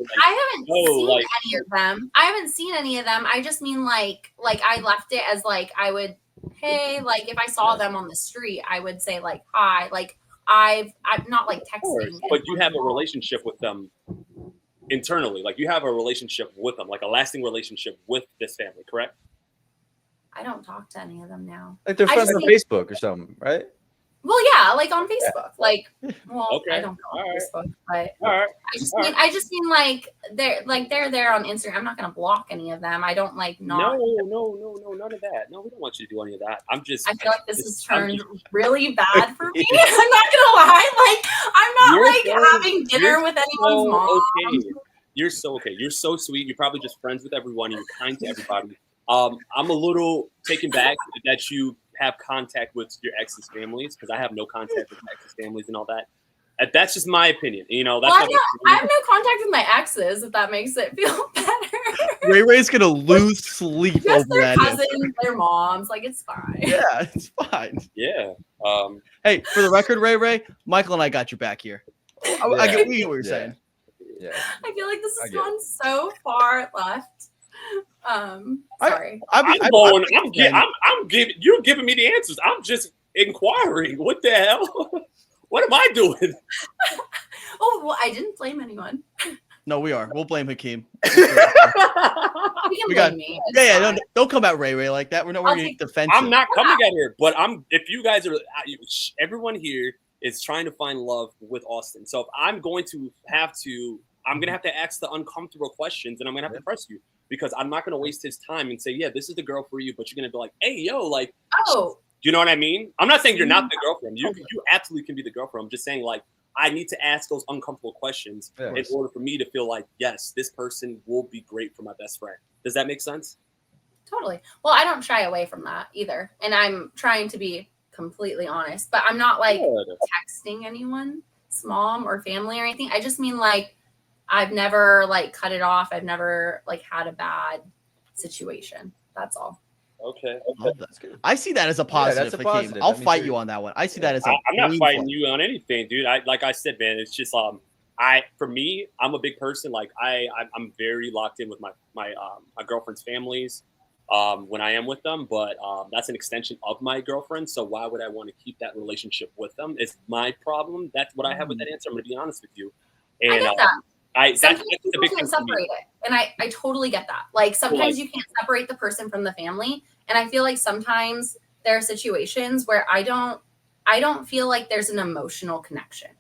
haven't seen any of them. I haven't seen any of them. I just mean like I left it as like I would, hey, like if I saw them on the street, I would say like hi. Like I'm not like texting. But you have a relationship with them internally. Like you have a relationship with them, like a lasting relationship with this family, correct? I don't talk to any of them now. Like they're friends on Facebook or something, right? Well, yeah, like on Facebook. Like, well, okay. I don't go on Facebook, but I just mean like they're there on Instagram. I'm not gonna block any of them. I don't like not. No, none of that. No, we don't want you to do any of that. I feel like this has turned really bad for me. I'm not gonna lie. Like, I'm not having dinner with anyone's mom. Okay. You're so okay. You're so sweet. You're probably just friends with everyone. You're kind to everybody. I'm a little taken back that you have contact with your ex's families, because I have no contact with my ex's families and all that. That's just my opinion. That's I have no contact with my exes, if that makes it feel better. Ray Ray's gonna lose sleep just over their that. Cousins, their moms, like it's fine. Yeah, it's fine. Yeah. Hey, for the record, Ray, Michael and I got your back here. I get what you're saying. Yeah. I feel like this has gone so far left. Sorry. You're giving me the answers. I'm just inquiring. What the hell? What am I doing? Oh, well, I didn't blame anyone. No, we are. We'll blame Hakeem. You we got. me. Yeah. Don't come at Ray like that. We're not going to defensive. I'm not coming at her, but if you guys are, everyone here is trying to find love with Austin. So if I'm going to have to ask the uncomfortable questions, and I'm gonna have to press you because I'm not gonna waste his time and say, yeah, this is the girl for you, but you're gonna be like, hey, yo, like, you know what I mean? I'm not saying you're not the girl for him. You absolutely can be the girl for him. I'm just saying, like, I need to ask those uncomfortable questions in order for me to feel like, yes, this person will be great for my best friend. Does that make sense? Totally. Well, I don't shy away from that either, and I'm trying to be completely honest, but I'm not like texting anyone, mom or family or anything. I just mean like I've never like cut it off. I've never like had a bad situation. That's all. Okay. I see that as a positive. That's a positive. I'll fight you on that one. I see that as I'm not fighting you on anything, dude. Like I said, man, it's just for me, I'm a big person. Like I'm very locked in with my girlfriend's families when I am with them, but that's an extension of my girlfriend. So why would I want to keep that relationship with them? It's my problem. That's what I have with that answer. I'm going to be honest with you. And I get that. That's the big thing. Separate it, and I totally get that. Like sometimes you can't separate the person from the family, and I feel like sometimes there are situations where I don't feel like there's an emotional connection,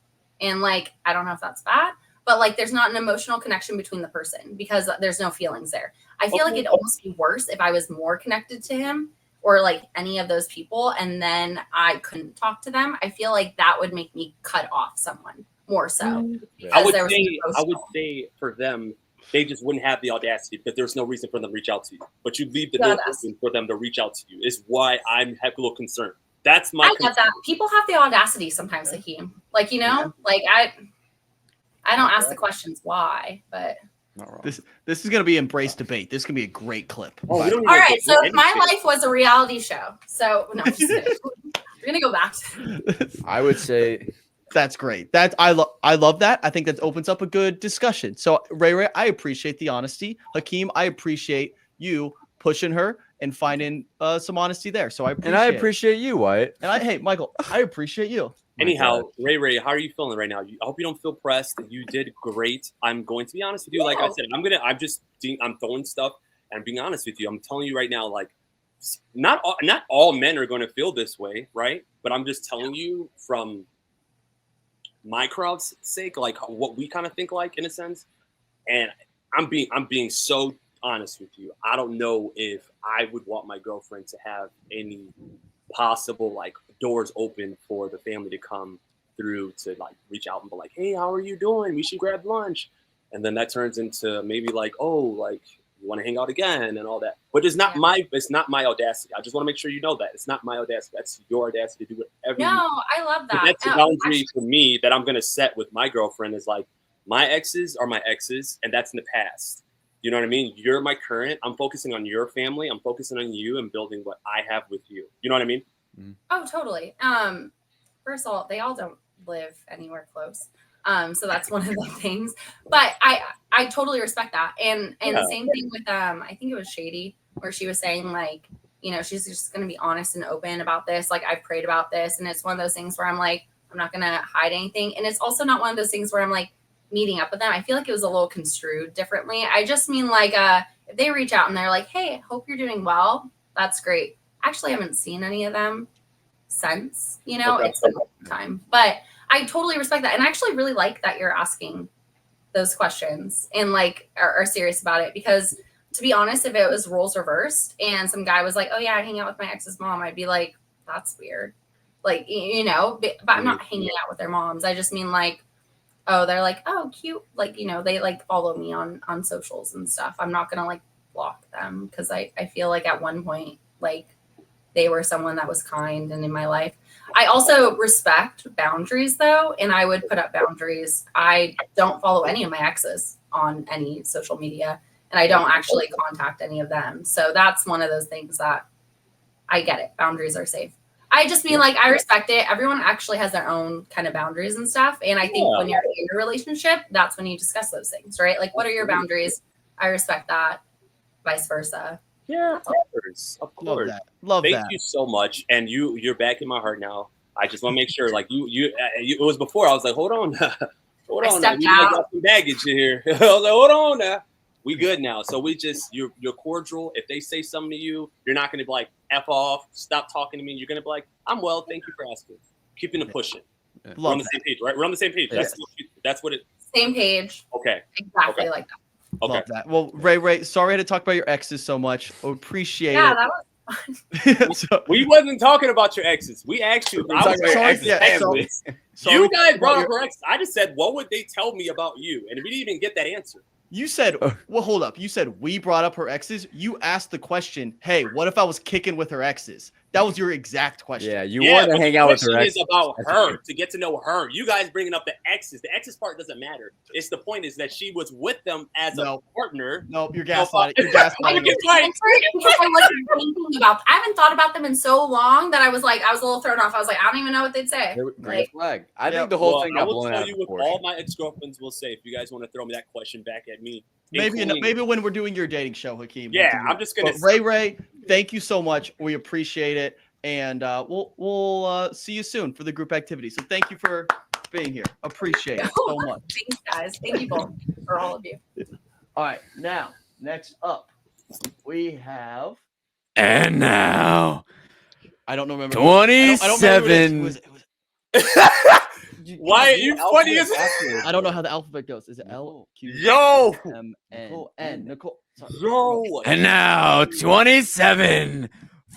and like I don't know if that's bad, but like there's not an emotional connection between the person because there's no feelings there. I feel like it'd almost be worse if I was more connected to him or like any of those people, and then I couldn't talk to them. I feel like that would make me cut off someone. More so. I would say for them, they just wouldn't have the audacity because there's no reason for them to reach out to you. But you leave the door open for them to reach out to you is why I'm a little concerned. That's my concern. Get that. People have the audacity sometimes, Hakeem. Like, you know, like I don't ask the questions why, but this is gonna be embrace debate. This can be a great clip. All right, so if my life was a reality show, so no, just kidding. We're gonna go back to I would say that's great. I love that. I think that opens up a good discussion. So Ray, I appreciate the honesty. Hakeem, I appreciate you pushing her and finding some honesty there. So I appreciate you, Wyatt. And hey, Michael, I appreciate you. Anyhow, Ray, how are you feeling right now? I hope you don't feel pressed. You did great. I'm going to be honest with you. Like I said, I'm throwing stuff and I'm being honest with you. I'm telling you right now, like not all men are going to feel this way, right? But I'm just telling you from my crowd's sake, like what we kind of think like in a sense. And I'm being so honest with you. I don't know if I would want my girlfriend to have any possible like doors open for the family to come through to like reach out and be like, hey, how are you doing? We should grab lunch. And then that turns into maybe like, oh, like you want to hang out again and all that. But it's not my audacity. I just want to make sure you know that. It's not my audacity. That's your audacity to do whatever you want. I love that. That's a boundary for me that I'm gonna set with my girlfriend is like my exes are my exes and that's in the past. You know what I mean? You're my current. I'm focusing on your family. I'm focusing on you and building what I have with you. You know what I mean? Oh, totally. First of all, they all don't live anywhere close. So that's one of the things. But I totally respect that. And the same thing with I think it was Shady, where she was saying like, you know, she's just gonna be honest and open about this. Like I've prayed about this. And it's one of those things where I'm like, I'm not gonna hide anything. And it's also not one of those things where I'm like meeting up with them. I feel like it was a little construed differently. I just mean like if they reach out and they're like, hey, hope you're doing well, that's great. Actually, I haven't seen any of them since, you know, it's been a long time. But I totally respect that. And I actually really like that you're asking those questions and like are serious about it. Because to be honest, if it was roles reversed and some guy was like, oh yeah, I hang out with my ex's mom, I'd be like, that's weird. Like, you know, but I'm not hanging out with their moms. I just mean like, oh, they're like, oh, cute. Like, you know, they like follow me on socials and stuff. I'm not going to like block them because I feel like at one point, like they were someone that was kind and in my life. I also respect boundaries though. And I would put up boundaries. I don't follow any of my exes on any social media and I don't actually contact any of them. So that's one of those things that I get it. Boundaries are safe. I just mean like I respect it. Everyone actually has their own kind of boundaries and stuff. And I think when you're in a relationship, that's when you discuss those things, right? Like what are your boundaries? I respect that. Vice versa. Yeah, of course. Love that. Thank you so much. And you're back in my heart now. I just want to make sure like you it was before I was like, hold on. Hold on. We got some baggage in here. I was like, hold on now. We good now. So we just you're cordial. If they say something to you, you're not gonna be like F off, stop talking to me. You're gonna be like, I'm well, thank you for asking. Keeping it pushing. We're on the same page, right? We're on the same page. That's what it. Same page. Okay. Exactly like that. Okay. Love that. Well, Ray, sorry I had to talk about your exes so much. I appreciate Yeah, it. that was We wasn't talking about your exes. We actually, I was sorry, you guys brought up her exes. I just said, what would they tell me about you? And we didn't even get that answer. You said, well, hold up. You said we brought up her exes. You asked the question, hey, what if I was kicking with her exes? That was your exact question. Yeah, you want to hang out with her exes. It's about her, to get to know her. You guys bringing up the exes. The exes part doesn't matter. It's the point is that she was with them as a partner. Nope, you're gaslighting. You're gaslighting. I haven't thought about them in so long that I was a little thrown off. I was like, I don't even know what they'd say. Great flag. I think the whole thing got blown out. I will tell you what all my ex-girlfriends will say if you guys want to throw me that question back at me. Maybe when we're doing your dating show, Hakeem. Yeah, I'm just gonna. Ray, thank you so much. We appreciate it, and we'll see you soon for the group activity. So thank you for being here. Appreciate it so much. Thanks, guys. Thank you both for all of you. All right, now next up we have. And now, I don't remember. 27. Why are you funny as I don't know how the alphabet goes. Is it L Q M N? Nicole. Yo. And now 27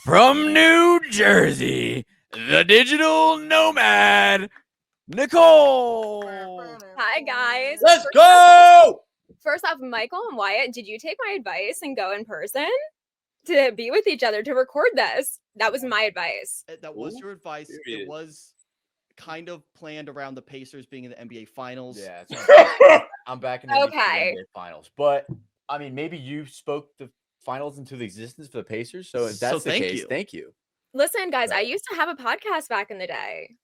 from New Jersey, the digital nomad, Nicole. Hi guys. Let's go. First off, Michael and Wyatt, did you take my advice and go in person to be with each other to record this? That was my advice. That was your advice. It was kind of planned around the Pacers being in the NBA Finals. Yeah, I'm back in the NBA Finals. But I mean, maybe you spoke the finals into existence for the Pacers. So if that's the case, thank you. Listen, guys, I used to have a podcast back in the day.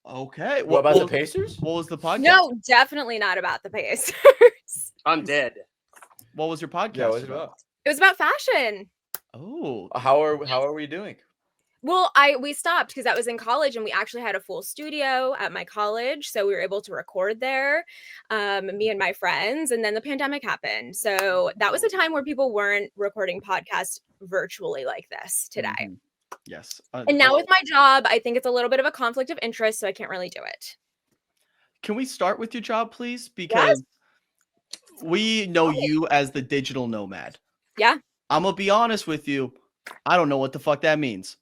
Okay. What about the Pacers? What was the podcast? No, definitely not about the Pacers. I'm dead. What was your podcast? Yeah, what was it about? It was about fashion. Oh. How are we doing? Well, we stopped because that was in college, and we actually had a full studio at my college, so we were able to record there, me and my friends. And then the pandemic happened, so that was a time where people weren't recording podcasts virtually like this today. Mm-hmm. Yes. And now with my job, I think it's a little bit of a conflict of interest, so I can't really do it. Can we start with your job, please? Because we know you as the digital nomad. Yeah. I'm gonna be honest with you. I don't know what the fuck that means.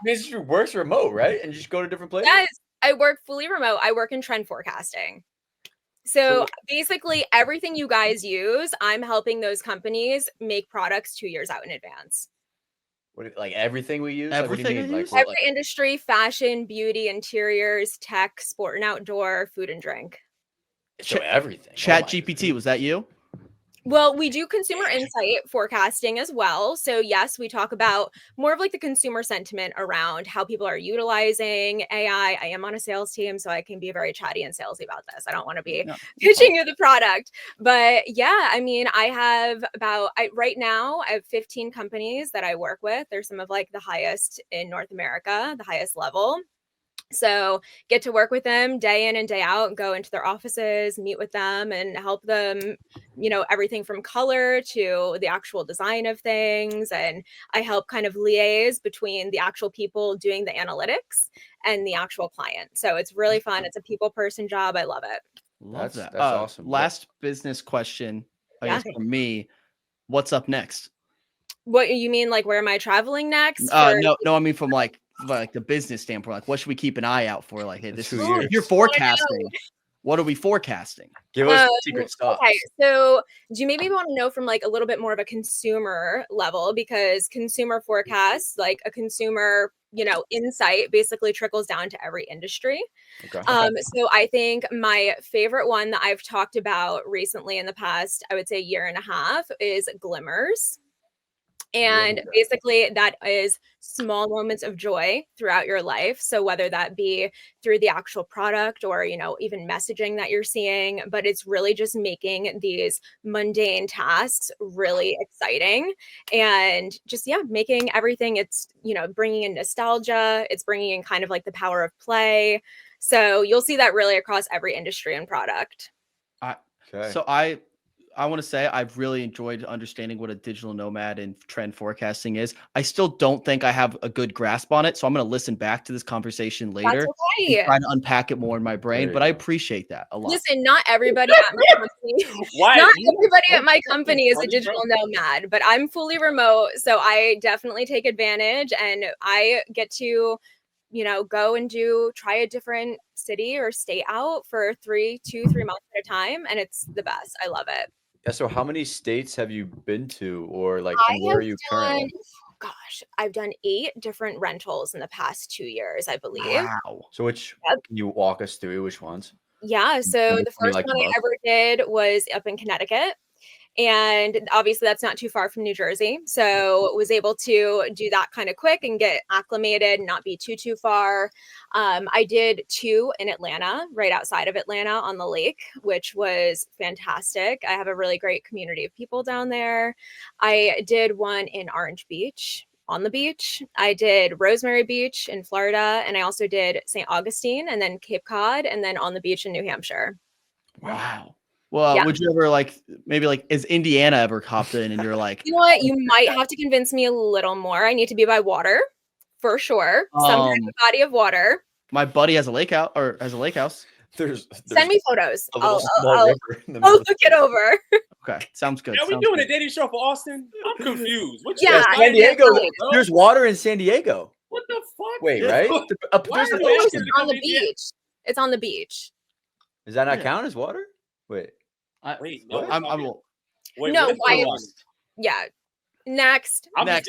Means she works remote, right? And you just go to different places? Yes, I work fully remote. I work in trend forecasting. So basically everything you guys use, I'm helping those companies make products 2 years out in advance. Like everything we use? Everything like, what do you mean? Every industry, fashion, beauty, interiors, tech, sport and outdoor, food and drink. So everything. Chat GPT, was that you? Well, we do consumer insight forecasting as well. So yes, we talk about more of like the consumer sentiment around how people are utilizing AI. I am on a sales team, so I can be very chatty and salesy about this. I don't want to be pitching you the product, but yeah, I mean, I have right now I have 15 companies that I work with. They're some of like the highest in North America, the highest level. So get to work with them day in and day out, go into their offices, meet with them and help them, everything from color to the actual design of things. And I help kind of liaise between the actual people doing the analytics and the actual client. So it's really fun. It's a people person job. I love it. Love that. That's awesome. Last business question, I guess for me, what's up next? What you mean? Like, where am I traveling next? No, I mean from like the business standpoint, like what should we keep an eye out for? Like, hey, this is you're forecasting. What are we forecasting? Give us secret stuff. Okay, so do you maybe want to know from like a little bit more of a consumer level, because consumer forecasts, like a consumer, insight basically trickles down to every industry. Okay. So I think my favorite one that I've talked about recently in the past, I would say year and a half, is glimmers. And basically that is small moments of joy throughout your life. So whether that be through the actual product or, even messaging that you're seeing, but it's really just making these mundane tasks really exciting and just, making everything, it's, bringing in nostalgia. It's bringing in kind of like the power of play. So you'll see that really across every industry and product. So I I want to say I've really enjoyed understanding what a digital nomad and trend forecasting is. I still don't think I have a good grasp on it, so I'm going to listen back to this conversation later and try to unpack it more in my brain. But I appreciate that a lot. Listen, not everybody at my company, not everybody at my company is a digital nomad, but I'm fully remote, so I definitely take advantage, and I get to, you know, go and try a different city or state out for 3 months at a time, and it's the best. I love it. Yeah. So how many states have you been to, or like, and where are you currently? Gosh, I've done 8 different rentals in the past 2 years, I believe. Wow. So which can you walk us through which ones? Yeah. So the first one I ever did was up in Connecticut. And obviously that's not too far from New Jersey. So was able to do that kind of quick and get acclimated and not be too far. I did 2 in Atlanta, right outside of Atlanta on the lake, which was fantastic. I have a really great community of people down there. I did one in Orange Beach on the beach. I did Rosemary Beach in Florida, and I also did St. Augustine and then Cape Cod and then on the beach in New Hampshire. Wow. Well, would you ever maybe is Indiana ever hopped in and you're like, you know what? You might have to convince me a little more. I need to be by water for sure. Some kind of body of water. My buddy has a lake out or has a lake house. There's Send me photos. I'll look it over. Okay, sounds good. Are we doing a dating show for Austin? I'm confused. San Diego. There's water in San Diego. What the fuck? Wait, right? There's on the beach. It's on the beach. Does that not count as water? Wait. Wait, no, Wait, no, Wyatt. Yeah. Next. I'm just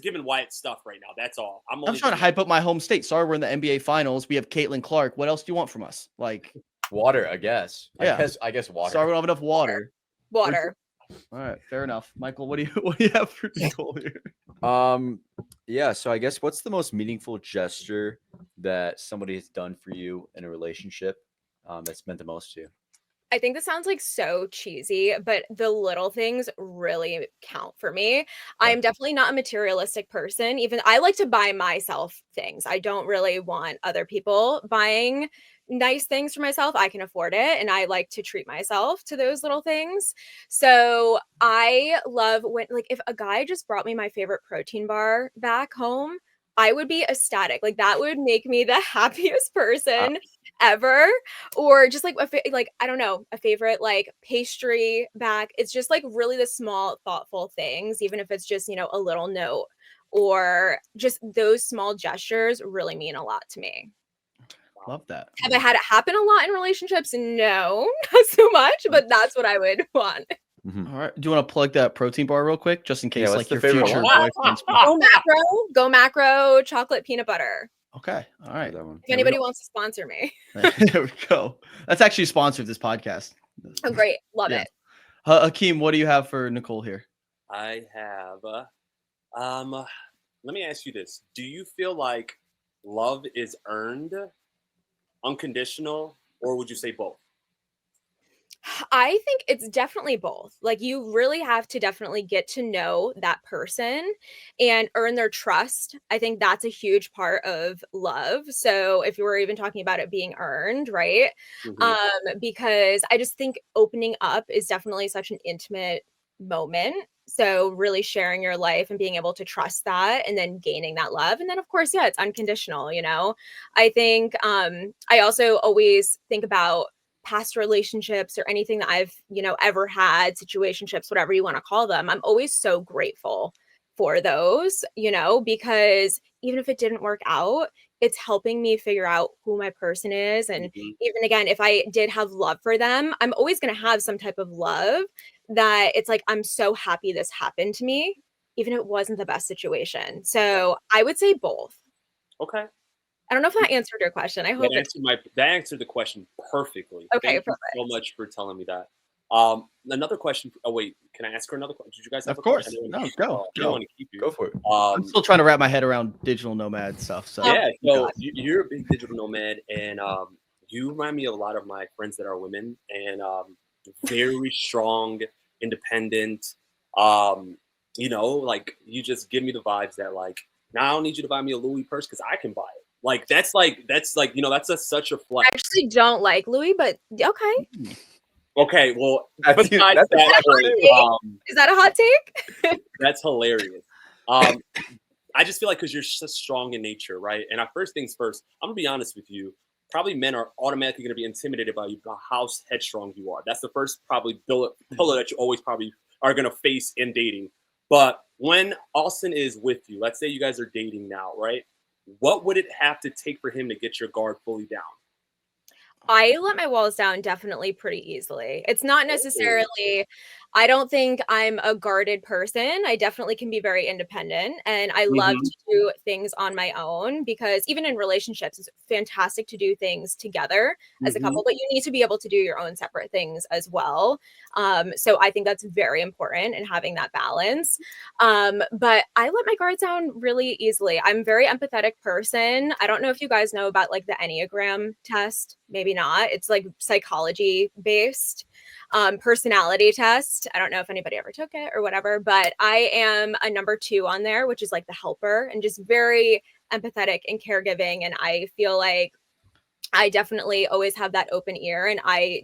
giving Wyatt stuff right now. That's all. I'm trying to hype up my home state. Sorry, we're in the NBA finals. We have Caitlin Clark. What else do you want from us? Like water, I guess. I guess water. Sorry, we don't have enough water. Water. All right, fair enough. Michael, what do you have for Nicole here? Yeah, so I guess what's the most meaningful gesture that somebody has done for you in a relationship that's meant the most to you? I think this sounds like so cheesy, but the little things really count for me. I'm definitely not a materialistic person. Even I like to buy myself things. I don't really want other people buying nice things for myself. I can afford it, and I like to treat myself to those little things. So I love when, if a guy just brought me my favorite protein bar back home, I would be ecstatic. Like that would make me the happiest person ever. Or just I don't know, a favorite pastry back. It's just really the small thoughtful things, even if it's just, a little note, or just those small gestures really mean a lot to me. Love that. Have I had it happen a lot in relationships? No, not so much, but that's what I would want. Mm-hmm. All right. Do you want to plug that protein bar real quick, just in case your future Go Macro chocolate peanut butter. Okay. All right. If anybody wants to sponsor me. There we go. That's actually sponsored this podcast. Oh, great. Love it. Hakeem, what do you have for Nicole here? I have, let me ask you this. Do you feel like love is earned, unconditional, or would you say both? I think it's definitely both. You really have to definitely get to know that person and earn their trust. I think that's a huge part of love. So if you were even talking about it being earned, right? Mm-hmm. Because I just think opening up is definitely such an intimate moment. So really sharing your life and being able to trust that, and then gaining that love. And then of course, it's unconditional, I think I also always think about past relationships or anything that I've, ever had, situationships, whatever you want to call them. I'm always so grateful for those, because even if it didn't work out, it's helping me figure out who my person is. And even again, if I did have love for them, I'm always going to have some type of love that it's I'm so happy this happened to me, even if it wasn't the best situation. So I would say both. Okay. I don't know if that answered your question. I hope that answered the question perfectly. Okay, Thank you so much for telling me that. Another question. Oh wait, can I ask her another question? Did you guys have a question? Of course. No, go. I don't want to keep you. Go for it. I'm still trying to wrap my head around digital nomad stuff. So yeah, so you're a big digital nomad, and you remind me of a lot of my friends that are women, and very strong, independent. You just give me the vibes that now I don't need you to buy me a Louis purse because I can buy it. That's such a flex. I actually don't like Louis, but okay. Okay, well, That's besides a that, point, is that a hot take? that's hilarious. I just feel like because you're so strong in nature, right? And first things first, I'm gonna be honest with you. Probably men are automatically gonna be intimidated by you, by how headstrong you are. That's the first probably pillar that you always probably are gonna face in dating. But when Austin is with you, let's say you guys are dating now, right? What would it have to take for him to get your guard fully down? I let my walls down definitely pretty easily. It's not necessarily, I don't think I'm a guarded person. I definitely can be very independent and I love to do things on my own because even in relationships, it's fantastic to do things together as a couple, but you need to be able to do your own separate things as well. So I think that's very important in having that balance. But I let my guards down really easily. I'm a very empathetic person. I don't know if you guys know about like the Enneagram test. Maybe not. It's like psychology based personality test. I don't know if anybody ever took it or whatever, but I am a number 2 on there, which is like the helper and just very empathetic and caregiving. And I feel like I definitely always have that open ear and I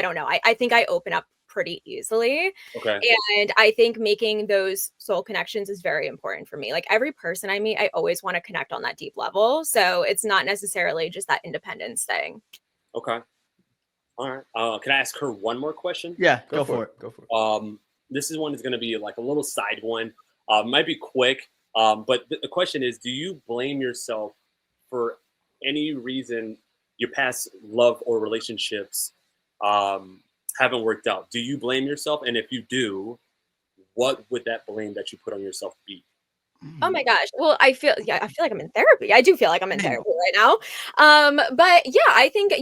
don't know. I think I open up pretty easily. Okay. And I think making those soul connections is very important for me. Like every person I meet, I always want to connect on that deep level. So it's not necessarily just that independence thing. Okay. All right. Can I ask her one more question? Yeah, go for it. Go for it. This is one that's going to be like a little side one. Might be quick. But the question is, do you blame yourself for any reason your past love or relationships haven't worked out? Do you blame yourself? And if you do, what would that blame that you put on yourself be? Oh my gosh. Well, I feel like I'm in therapy. I do feel like I'm in therapy right now. But yeah, I think,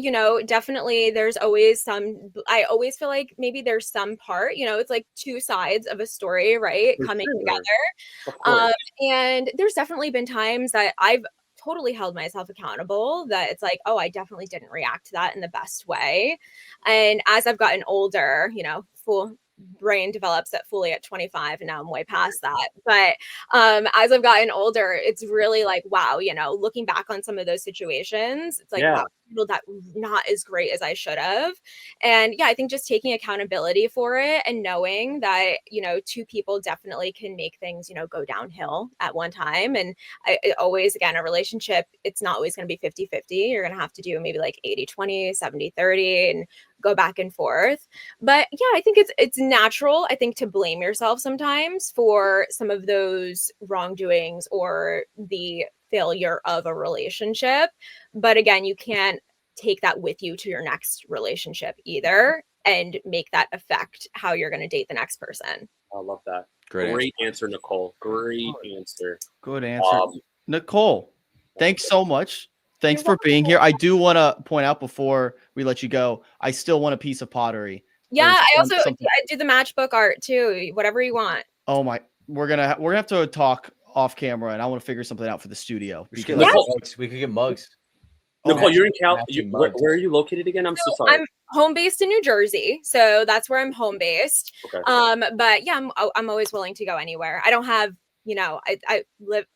definitely there's always I always feel like maybe there's some part, it's like two sides of a story, right? Coming together. And there's definitely been times that I've totally held myself accountable that it's like, oh, I definitely didn't react to that in the best way. And as I've gotten older, full brain develops at fully at 25 and now I'm way past that. But as I've gotten older, it's really like, wow, looking back on some of those situations, it's like, wow, I handled that not as great as I should have. And yeah, I think just taking accountability for it and knowing that, two people definitely can make things, go downhill at one time. And it always, again, a relationship, it's not always going to be 50-50. You're going to have to do maybe like 80-20, 70-30 and go back and forth. But yeah, I think it's natural, I think, to blame yourself sometimes for some of those wrongdoings or the failure of a relationship. But again, you can't take that with you to your next relationship either and make that affect how you're going to date the next person. I love that. Great answer, Nicole. Great answer. Good answer. Nicole, thanks so much. Thanks You're for being here. I do want to point out before we let you go, I still want a piece of pottery. Yeah, I also I do the matchbook art too. Whatever you want. Oh my, we're gonna have to talk off camera, and I want to figure something out for the studio. We could get mugs. We could get mugs. Nicole, you're in Cal. Where are you located again? I'm so sorry. I'm home based in New Jersey, so that's where I'm home based. Okay. But yeah, I'm always willing to go anywhere. I don't have, I live.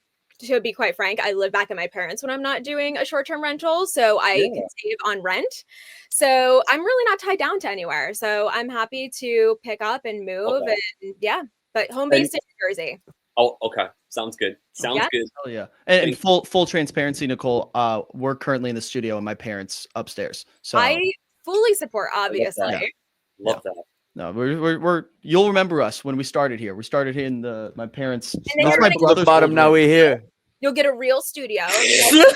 To be quite frank, I live back at my parents when I'm not doing a short-term rental, so I can save on rent. So I'm really not tied down to anywhere. So I'm happy to pick up and move, and yeah. But home based in New Jersey. Oh, okay. Sounds good. Sounds good. Oh yeah. And full transparency, Nicole. We're currently in the studio, and my parents upstairs. So I fully support, obviously. Love that. No, we're you'll remember us when we started here. We started here in my parents. That's my brother's bottom. Now we're here. You'll get a real studio.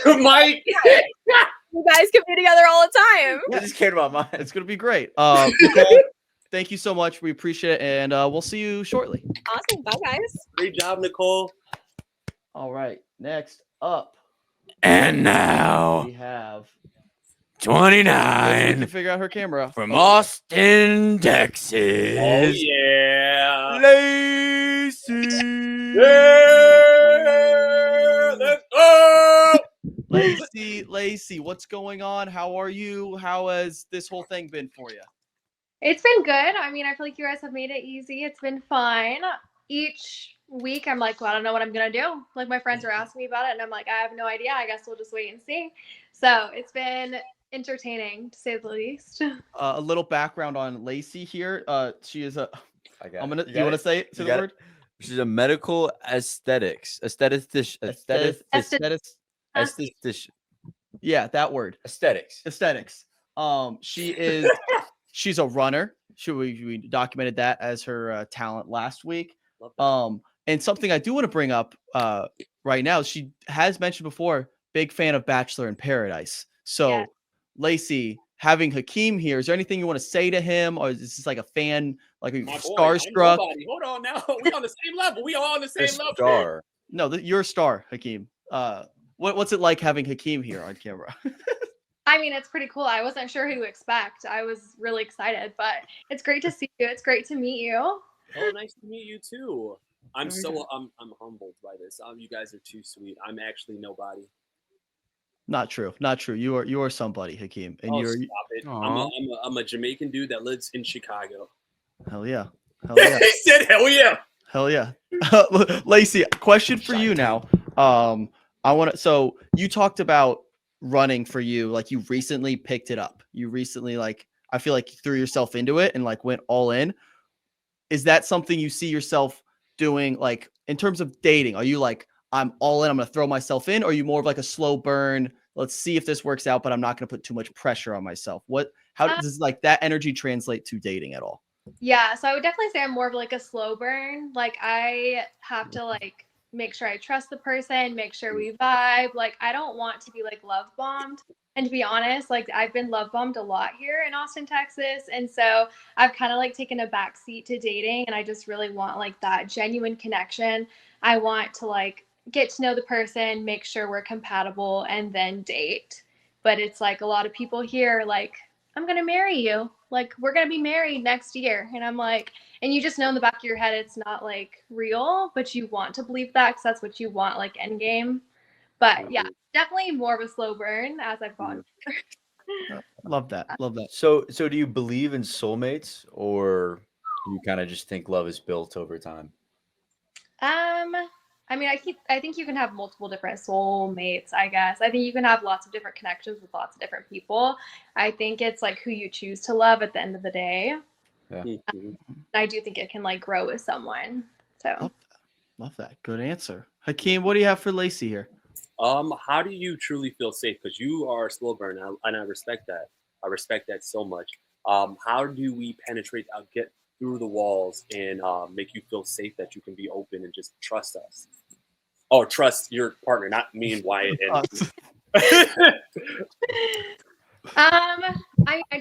Mike. You guys can be together all the time. I just cared about mine. It's gonna be great. Nicole, thank you so much. We appreciate it, and we'll see you shortly. Awesome. Bye, guys. Great job, Nicole. All right. Next up, and now we have 29. Figure out her camera from Austin, Texas. Oh yeah, Lacy. Yeah, let's go. Lacy, what's going on? How are you? How has this whole thing been for you? It's been good. I mean, I feel like you guys have made it easy. It's been fine. Each week, I'm like, well, I don't know what I'm gonna do. Like my friends are asking me about it, and I'm like, I have no idea. I guess we'll just wait and see. So it's been entertaining to say the least. A little background on Lacy here. She is a. You want to say it to the word? She's a medical esthetician. Yeah, that word. Aesthetics. She's a runner. We documented that as her talent last week. And something I do want to bring up right now, she has mentioned before, big fan of Bachelor in Paradise. So, Lacy, having Hakeem here, is there anything you want to say to him, or is this like a fan, like a starstruck? Hold on now, we on the same level. We all on the same level. Star. No, you're a star, Hakeem. What's it like having Hakeem here on camera? I mean, it's pretty cool. I wasn't sure who to expect. I was really excited, but it's great to see you. It's great to meet you. Oh, nice to meet you too. I'm humbled by this. You guys are too sweet. I'm actually nobody. Not true. You are somebody, Hakeem. And stop it. I'm a Jamaican dude that lives in Chicago. Hell yeah. He said hell yeah. Hell yeah. Lacy, question for you now. So you talked about running for you, like you recently picked it up. You recently, like, I feel like you threw yourself into it and like went all in. Is that something you see yourself doing, like in terms of dating? Are you like, I'm all in, I'm gonna throw myself in, or are you more of like a slow burn, let's see if this works out, but I'm not gonna put too much pressure on myself? How does like that energy translate to dating at all? Yeah, so I would definitely say I'm more of like a slow burn. Like I have to like make sure I trust the person, make sure we vibe. Like I don't want to be like love bombed. And to be honest, like I've been love bombed a lot here in Austin, Texas. And so I've kind of like taken a back seat to dating, and I just really want like that genuine connection. I want to like get to know the person, make sure we're compatible, and then date. But it's like a lot of people here like, I'm going to marry you. Like, we're going to be married next year. And I'm like, and you just know in the back of your head, it's not like real, but you want to believe that because that's what you want, like end game. But yeah, definitely more of a slow burn as I've gone. Love that. So do you believe in soulmates, or do you kind of just think love is built over time? I mean, I think you can have multiple different soulmates, I guess. I think you can have lots of different connections with lots of different people. I think it's like who you choose to love at the end of the day. Yeah. I do think it can like grow with someone. So love that. Good answer. Hakeem, what do you have for Lacy here? How do you truly feel safe? Because you are a slow burn, and I respect that. I respect that so much. How do we penetrate, get through the walls, and make you feel safe that you can be open and just trust us? Oh, trust your partner, not me and Wyatt. I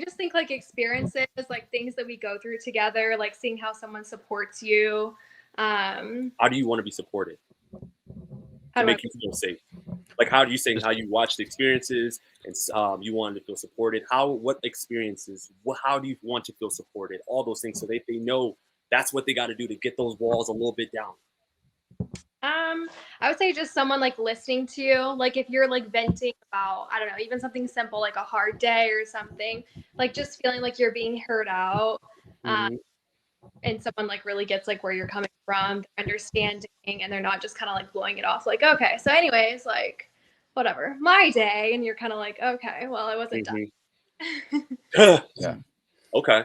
just think like experiences, like things that we go through together, like seeing how someone supports you. How do you want to be supported to make you feel safe? Like, how do you say how you watch the experiences and you want to feel supported? What experiences? How do you want to feel supported? All those things, so they know that's what they got to do to get those walls a little bit down. I would say just someone like listening to you. Like if you're like venting about, I don't know, even something simple like a hard day or something, like just feeling like you're being heard out. And someone like really gets like where you're coming from, they're understanding, and they're not just kind of like blowing it off like, okay, so anyways, like whatever, my day. And you're kind of like, okay, well, I wasn't done. Yeah. Okay.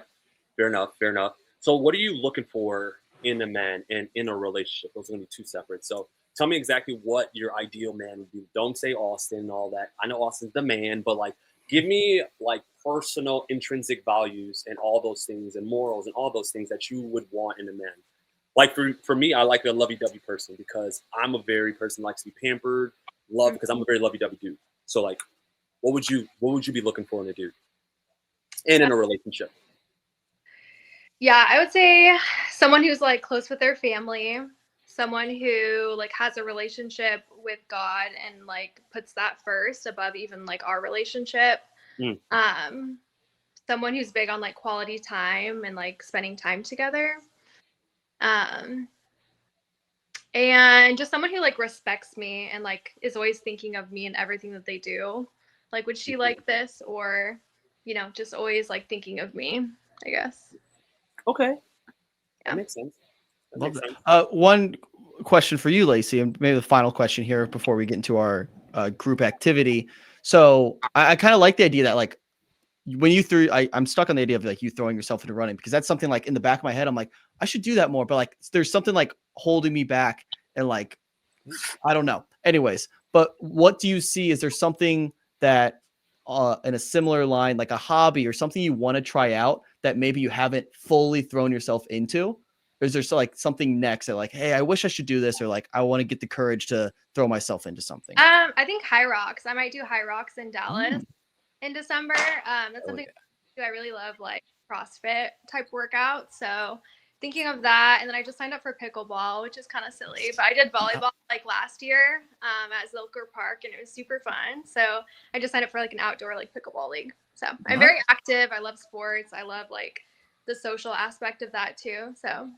Fair enough. So what are you looking for in a man and in a relationship? Those are going to be two separate. So tell me exactly what your ideal man would be. Don't say Austin and all that. I know Austin's the man, but like, give me like personal intrinsic values and all those things and morals and all those things that you would want in a man. Like for me, I like a lovey-dovey person because I'm a very person that likes to be pampered, loved, because I'm a very lovey-dovey dude. So like, what would you be looking for in a dude and in a relationship? Yeah, I would say someone who's like close with their family, someone who like has a relationship with God and like puts that first above even like our relationship. Someone who's big on like quality time and like spending time together. And just someone who like respects me and like is always thinking of me and everything that they do. Like, would she like this? Or, you know, just always like thinking of me, I guess. Okay. Yeah. That makes sense. One question for you, Lacy, and maybe the final question here before we get into our group activity. So I kind of like the idea that like when you threw, I'm stuck on the idea of like you throwing yourself into running because that's something like in the back of my head, I'm like, I should do that more. But like, there's something like holding me back and like, I don't know. Anyways, but what do you see? Is there something that in a similar line, like a hobby or something you want to try out that maybe you haven't fully thrown yourself into? Or is there so like something next that like, hey, I wish I should do this, or like I want to get the courage to throw myself into something? I think High Rocks. I might do High Rocks in Dallas in December. That's something I really love, like CrossFit type workout. So thinking of that, and then I just signed up for pickleball, which is kind of silly, but I did volleyball like last year at Zilker Park, and it was super fun. So I just signed up for like an outdoor like pickleball league. So I'm very active. I love sports. I love like the social aspect of that too. So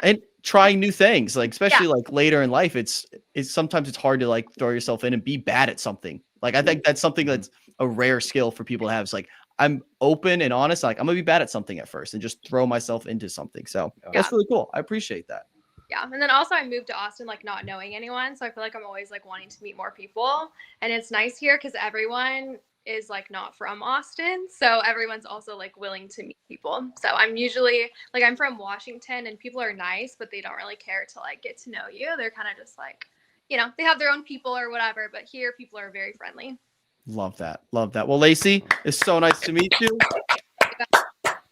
and trying new things, like especially like later in life, it's sometimes it's hard to like throw yourself in and be bad at something. Like I think that's something that's a rare skill for people to have. It's like I'm open and honest. Like I'm gonna be bad at something at first and just throw myself into something. So that's really cool. I appreciate that. Yeah. And then also I moved to Austin, like not knowing anyone. So I feel like I'm always like wanting to meet more people. And it's nice here because everyone is like not from Austin. So everyone's also like willing to meet people. So I'm usually like, I'm from Washington and people are nice, but they don't really care to like get to know you. They're kind of just like, you know, they have their own people or whatever. But here people are very friendly. Love that. Love that. Well, Lacy, it's so nice to meet you.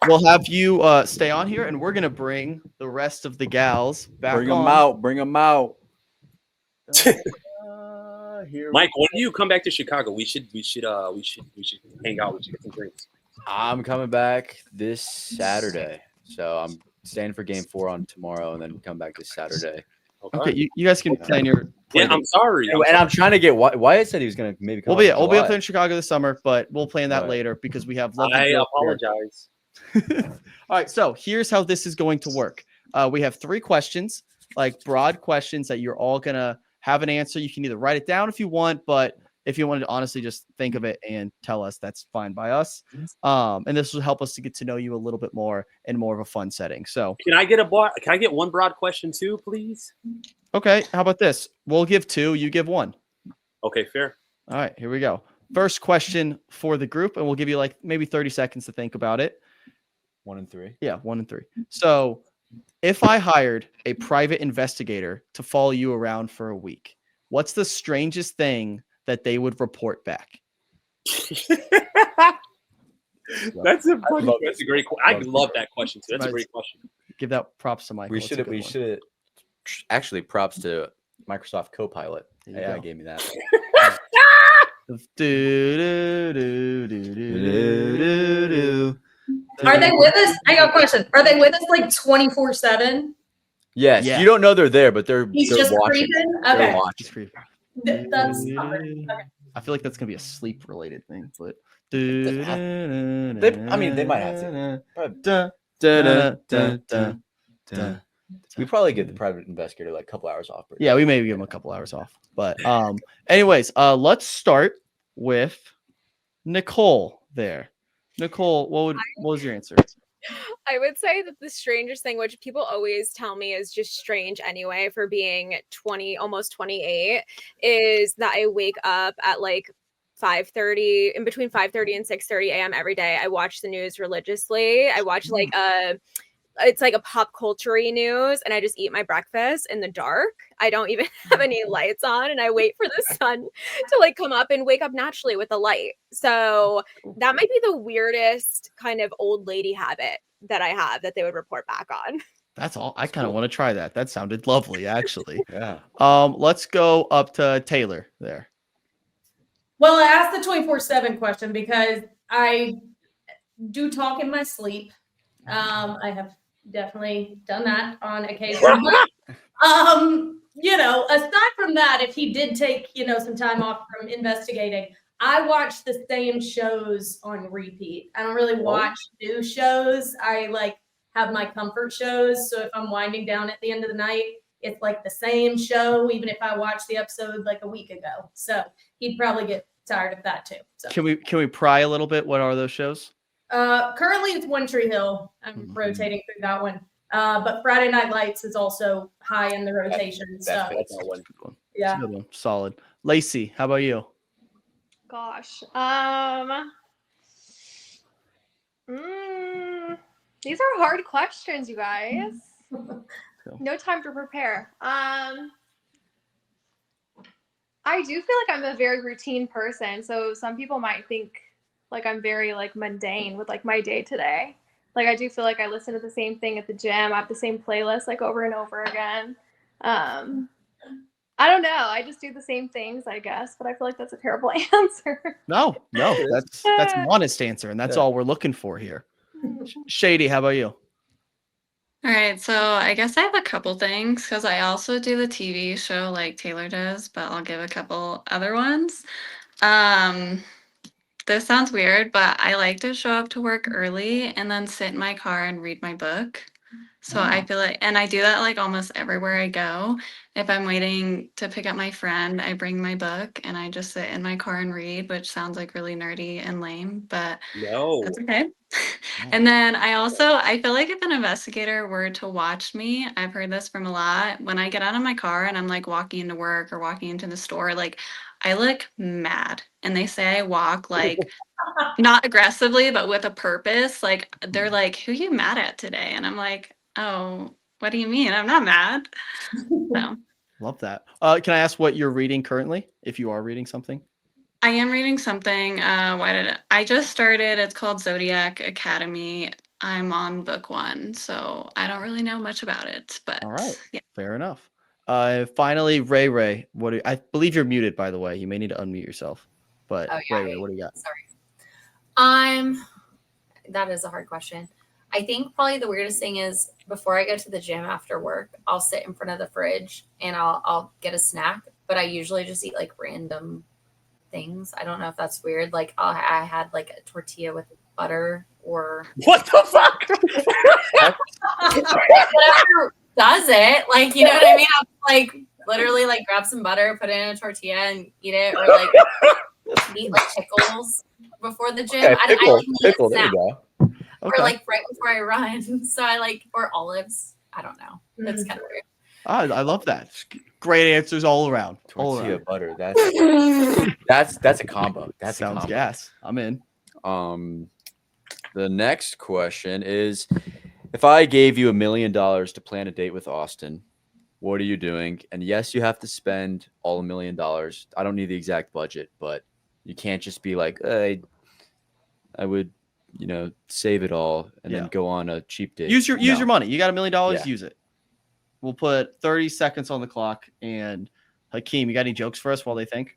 We'll have you stay on here, and we're gonna bring the rest of the gals back. Bring them out. Bring them out. Mike, when do you come back to Chicago? We should hang out with you, get some drinks. I'm coming back this Saturday, so I'm staying for Game 4 on tomorrow, and then come back this Saturday. Okay, you guys can plan your. I'm sorry. And I'm trying to get Wyatt said he was gonna maybe come. We'll be up there in Chicago this summer, but we'll plan that later because we have. I apologize. All right, so here's how this is going to work. We have 3 questions, like broad questions that you're all gonna have an answer. You can either write it down if you want, but if you wanted to honestly just think of it and tell us, that's fine by us. And this will help us to get to know you a little bit more in more of a fun setting. So can I get one broad question too, please? Okay, how about this? We'll give 2, you give 1. Okay, fair. All right, here we go. First question for the group, and we'll give you like maybe 30 seconds to think about it. 1 and 3. Yeah, 1 and 3. So if I hired a private investigator to follow you around for a week, what's the strangest thing that they would report back? That's a great question. I love that question too. That's a great question. Give that props to Michael. We should actually props to Microsoft Copilot. AI gave me that. Are they with us? I got a question. Are they with us like 24/7? Yes. You don't know they're there, but He's just watching. creeping? They're Okay. watching. That's okay. I feel like that's gonna be a sleep related thing, but they might have to. We probably get the private investigator like a couple hours off. Yeah, we maybe give him a couple hours off. But anyways, let's start with Nicole there. Nicole, what was your answer? I would say that the strangest thing, which people always tell me is just strange anyway for being 20, almost 28, is that I wake up at like 5:30, in between 5:30 and 6:30 a.m. every day. I watch the news religiously. I watch like it's like a pop culture news, and I just eat my breakfast in the dark. I don't even have any lights on, and I wait for the sun to like come up and wake up naturally with the light. So that might be the weirdest kind of old lady habit that I have that they would report back on. That's all. I kind of want to try that. That sounded lovely, actually. Yeah. Let's go up to Taylor there. Well, I asked the 24/7 question because I do talk in my sleep. I have definitely done that on occasion. You know, aside from that, if he did take, you know, some time off from investigating, I watch the same shows on repeat. I don't really watch new shows. I like have my comfort shows. So if I'm winding down at the end of the night, it's like the same show, even if I watched the episode like a week ago. So he'd probably get tired of that too. So can we pry a little bit? What are those shows? Currently it's One Tree Hill. I'm rotating through that one. But Friday Night Lights is also high in the rotation. That's so one. Yeah. Good one. Solid. Lacy, how about you? Gosh. These are hard questions, you guys. No time to prepare. I do feel like I'm a very routine person, so some people might think like I'm very like mundane with like my day today. Like I do feel like I listen to the same thing at the gym. I have the same playlist like over and over again. I don't know. I just do the same things, I guess, but I feel like that's a terrible answer. No, that's an honest answer, and that's all we're looking for here. Shady, how about you? All right, so I guess I have a couple things because I also do the TV show like Taylor does, but I'll give a couple other ones. This sounds weird, but I like to show up to work early and then sit in my car and read my book. So I feel like, and I do that like almost everywhere I go. If I'm waiting to pick up my friend, I bring my book and I just sit in my car and read, which sounds like really nerdy and lame, but that's okay. And then I feel like if an investigator were to watch me, I've heard this from a lot. When I get out of my car and I'm like walking into work or walking into the store, like I look mad. And they say I walk like not aggressively, but with a purpose. Like they're like, who you mad at today? And I'm like, oh, what do you mean? I'm not mad. So Love that. Can I ask what you're reading currently, if you are reading something? I am reading something. I just started. It's called Zodiac Academy. I'm on book 1, so I don't really know much about it. But All right, yeah. fair enough. Finally, Ray, I believe you're muted, by the way. You may need to unmute yourself. But Ray, what do you got? Sorry. That is a hard question. I think probably the weirdest thing is before I go to the gym after work, I'll sit in front of the fridge and I'll get a snack, but I usually just eat like random things. I don't know if that's weird. Like I had like a tortilla with butter or what the fuck? Whatever does it. Like, you know what I mean? I'll like literally like grab some butter, put it in a tortilla and eat it, or like eat like pickles before the gym. Okay, I pickle, there you go. Or like right before I run. So I like, or olives. I don't know. That's kind of weird. I love that. Great answers all around. Tortilla butter. That's a combo. That sounds gas. I'm in. The next question is, if I gave you $1 million to plan a date with Austin, what are you doing? And yes, you have to spend all $1 million. I don't need the exact budget, but you can't just be like, I would, save it all and then go on a cheap date. Use your money. You got $1 million. Use it. We'll put 30 seconds on the clock. And Hakeem, you got any jokes for us while they think?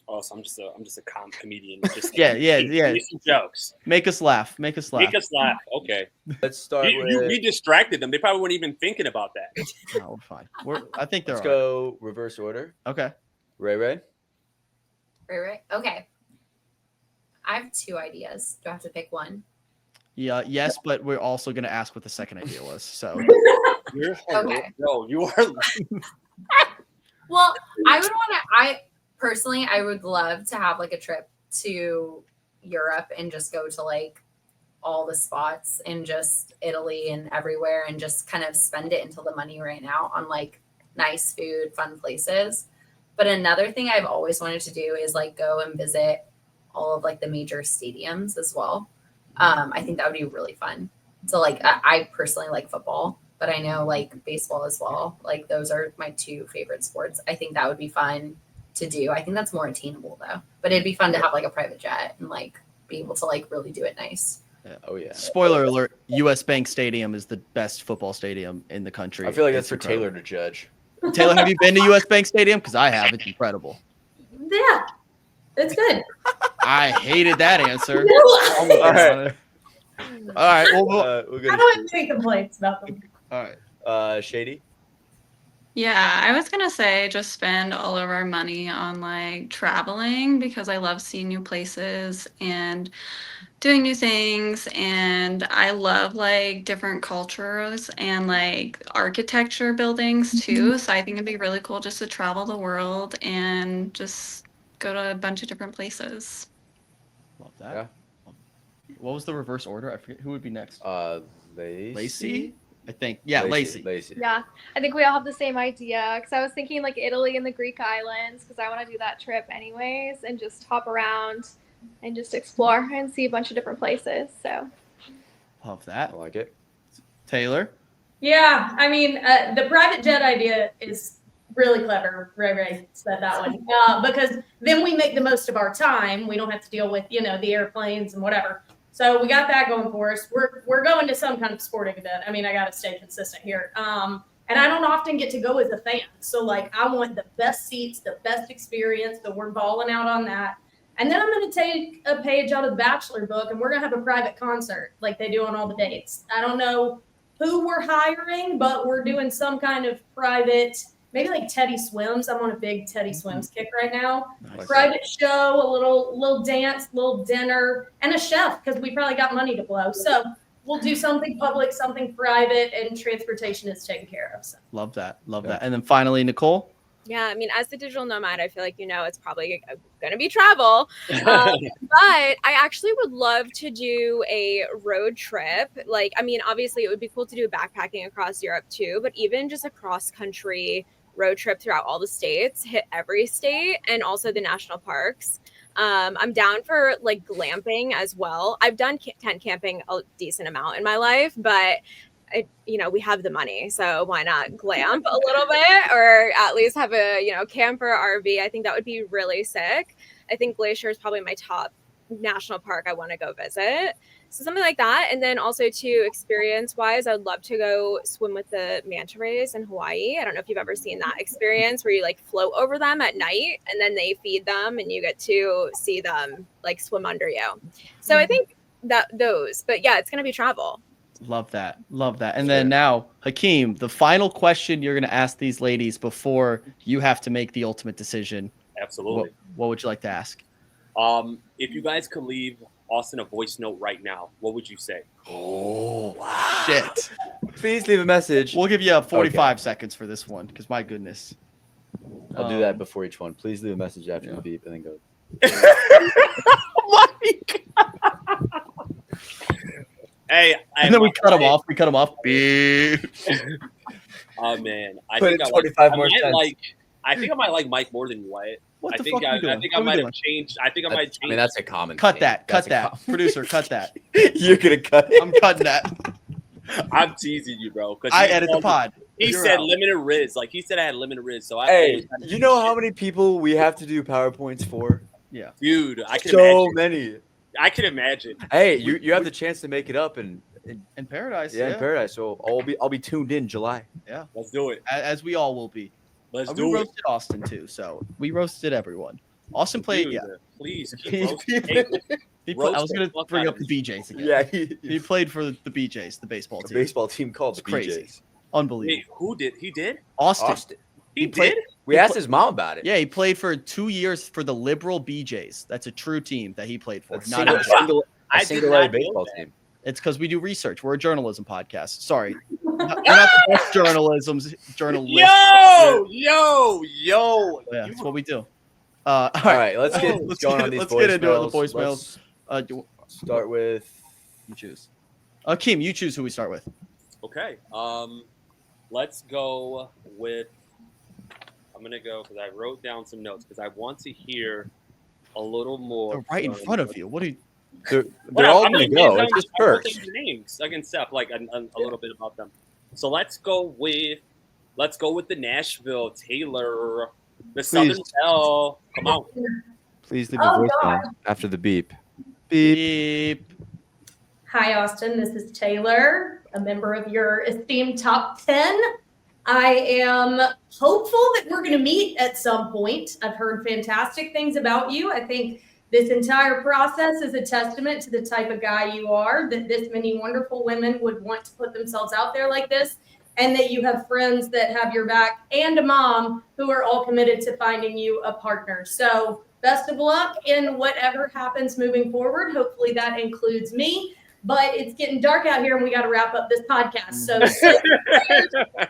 Oh, so I'm just a comedian. Just yeah. Some jokes. Make us laugh. Okay. Let's start with. You distracted them. They probably weren't even thinking about that. No, we're fine. I think they're. Let's go reverse order. Okay. Ray. Okay. I have 2 ideas. Do I have to pick one? Yeah. Yes, but we're also going to ask what the second idea was. So. Okay. No, you are. Well, I would love to have like a trip to Europe and just go to like all the spots in just Italy and everywhere and just kind of spend it until the money ran out on like nice food, fun places. But another thing I've always wanted to do is like go and visit all of like the major stadiums as well. I think that would be really fun. So like I personally like football, but I know like baseball as well. Like those are my 2 favorite sports. I think that would be fun to do. I think that's more attainable though. But it'd be fun to have like a private jet and like be able to like really do it nice. Yeah. Oh yeah. Spoiler alert, US Bank Stadium is the best football stadium in the country. I feel like that's for Taylor to judge. Taylor, have you been to US Bank Stadium? Because I have. It's incredible. Yeah. It's good. I hated that answer. All right. Well, I don't have any complaints about them. All right. Shady. Yeah, I was gonna say just spend all of our money on like traveling because I love seeing new places and doing new things, and I love like different cultures and like architecture buildings too. So I think it'd be really cool just to travel the world and just go to a bunch of different places. Love that. Yeah. What was the reverse order? I forget who would be next. Lacy. Lacy? I think. Yeah, Lacy. Yeah, I think we all have the same idea because I was thinking like Italy and the Greek islands because I want to do that trip anyways and just hop around and just explore and see a bunch of different places. So love that. I like it. Taylor? Yeah, I mean, the private jet idea is really clever. Ray said that one because then we make the most of our time. We don't have to deal with, the airplanes and whatever. So we got that going for us. We're going to some kind of sporting event. I mean, I got to stay consistent here. And I don't often get to go as a fan. So like, I want the best seats, the best experience. So we're balling out on that. And then I'm going to take a page out of the Bachelor book and we're going to have a private concert like they do on all the dates. I don't know who we're hiring, but we're doing some kind of private, maybe like Teddy Swims. I'm on a big Teddy Swims kick right now. Nice. Private show, a little dance, little dinner, and a chef because we probably got money to blow. So we'll do something public, something private, and transportation is taken care of. So. Love that. Love that. And then finally, Nicole. Yeah, I mean, as the digital nomad, I feel like, it's probably going to be travel. But I actually would love to do a road trip. Like, I mean, obviously it would be cool to do backpacking across Europe too, but even just a cross country road trip throughout all the states, hit every state and also the national parks. I'm down for like glamping as well. I've done tent camping a decent amount in my life, but we have the money, so why not glamp a little bit or at least have a, camper RV. I think that would be really sick. I think Glacier is probably my top national park I want to go visit. So something like that. And then also to experience wise, I'd love to go swim with the manta rays in Hawaii. I don't know if you've ever seen that experience where you like float over them at night and then they feed them and you get to see them like swim under you. So I think but yeah, it's going to be travel. Love that. Love that. And then now, Hakeem, the final question you're going to ask these ladies before you have to make the ultimate decision. Absolutely. What would you like to ask? If you guys could leave Austin a voice note right now, what would you say? Oh, wow. Shit. Please leave a message. We'll give you 45 seconds for this one because my goodness. I'll do that before each one. Please leave a message after the beep and then go. Hey, and then we cut him off. We cut him off. Beep. Oh man, I think I might like Mike more than you, Wyatt. What I the think fuck are you doing? I think I might have changed. I mean, that's a common. Cut thing. that. That's Cut that. Producer, cut that. You're gonna cut it. I'm cutting that. I'm teasing you, bro. I edit the pod. He said limited riz. Like he said, I had limited riz. So you know how many people we have to do PowerPoints for? Yeah, dude, I can so imagine. many. I can imagine. Hey, you have the chance to make it up in paradise. Yeah, in paradise. So I'll be tuned in July. Yeah, let's do it. As we all will be. Let's we do it. roasted Austin too, so we roasted everyone. Austin played. Dude, yeah, please. I was going to bring up the BJs again. Yeah, he played for the BJs, the baseball team. A baseball team called the crazy. BJs. Unbelievable. Wait, who did? He did? Austin. He did? We asked his mom about it. Yeah, he played for 2 years for the Liberal BJs. That's a true team that he played for. That's not a single A baseball team. It's because we do research. We're a journalism podcast. Sorry. We're not the best journalists. Yo. Yeah, that's what we do. All right, let's get going on these voicemails. Let's get into the voicemails. Start with you choose. Kim, you choose who we start with. Okay. Let's go with. I'm gonna go because I wrote down some notes because I want to hear a little more. They're right in front of you. What are you? They're all gonna go. It's just first. Names against stuff like a little bit about them. So let's go with the Nashville Taylor, the Southern Belle. Come on. Please leave a voicemail after the beep. Beep. Hi, Austin. This is Taylor, a member of your esteemed top 10. I am hopeful that we're going to meet at some point. I've heard fantastic things about you. I think this entire process is a testament to the type of guy you are, that this many wonderful women would want to put themselves out there like this, and that you have friends that have your back and a mom who are all committed to finding you a partner. So best of luck in whatever happens moving forward. Hopefully that includes me. But it's getting dark out here and we got to wrap up this podcast. So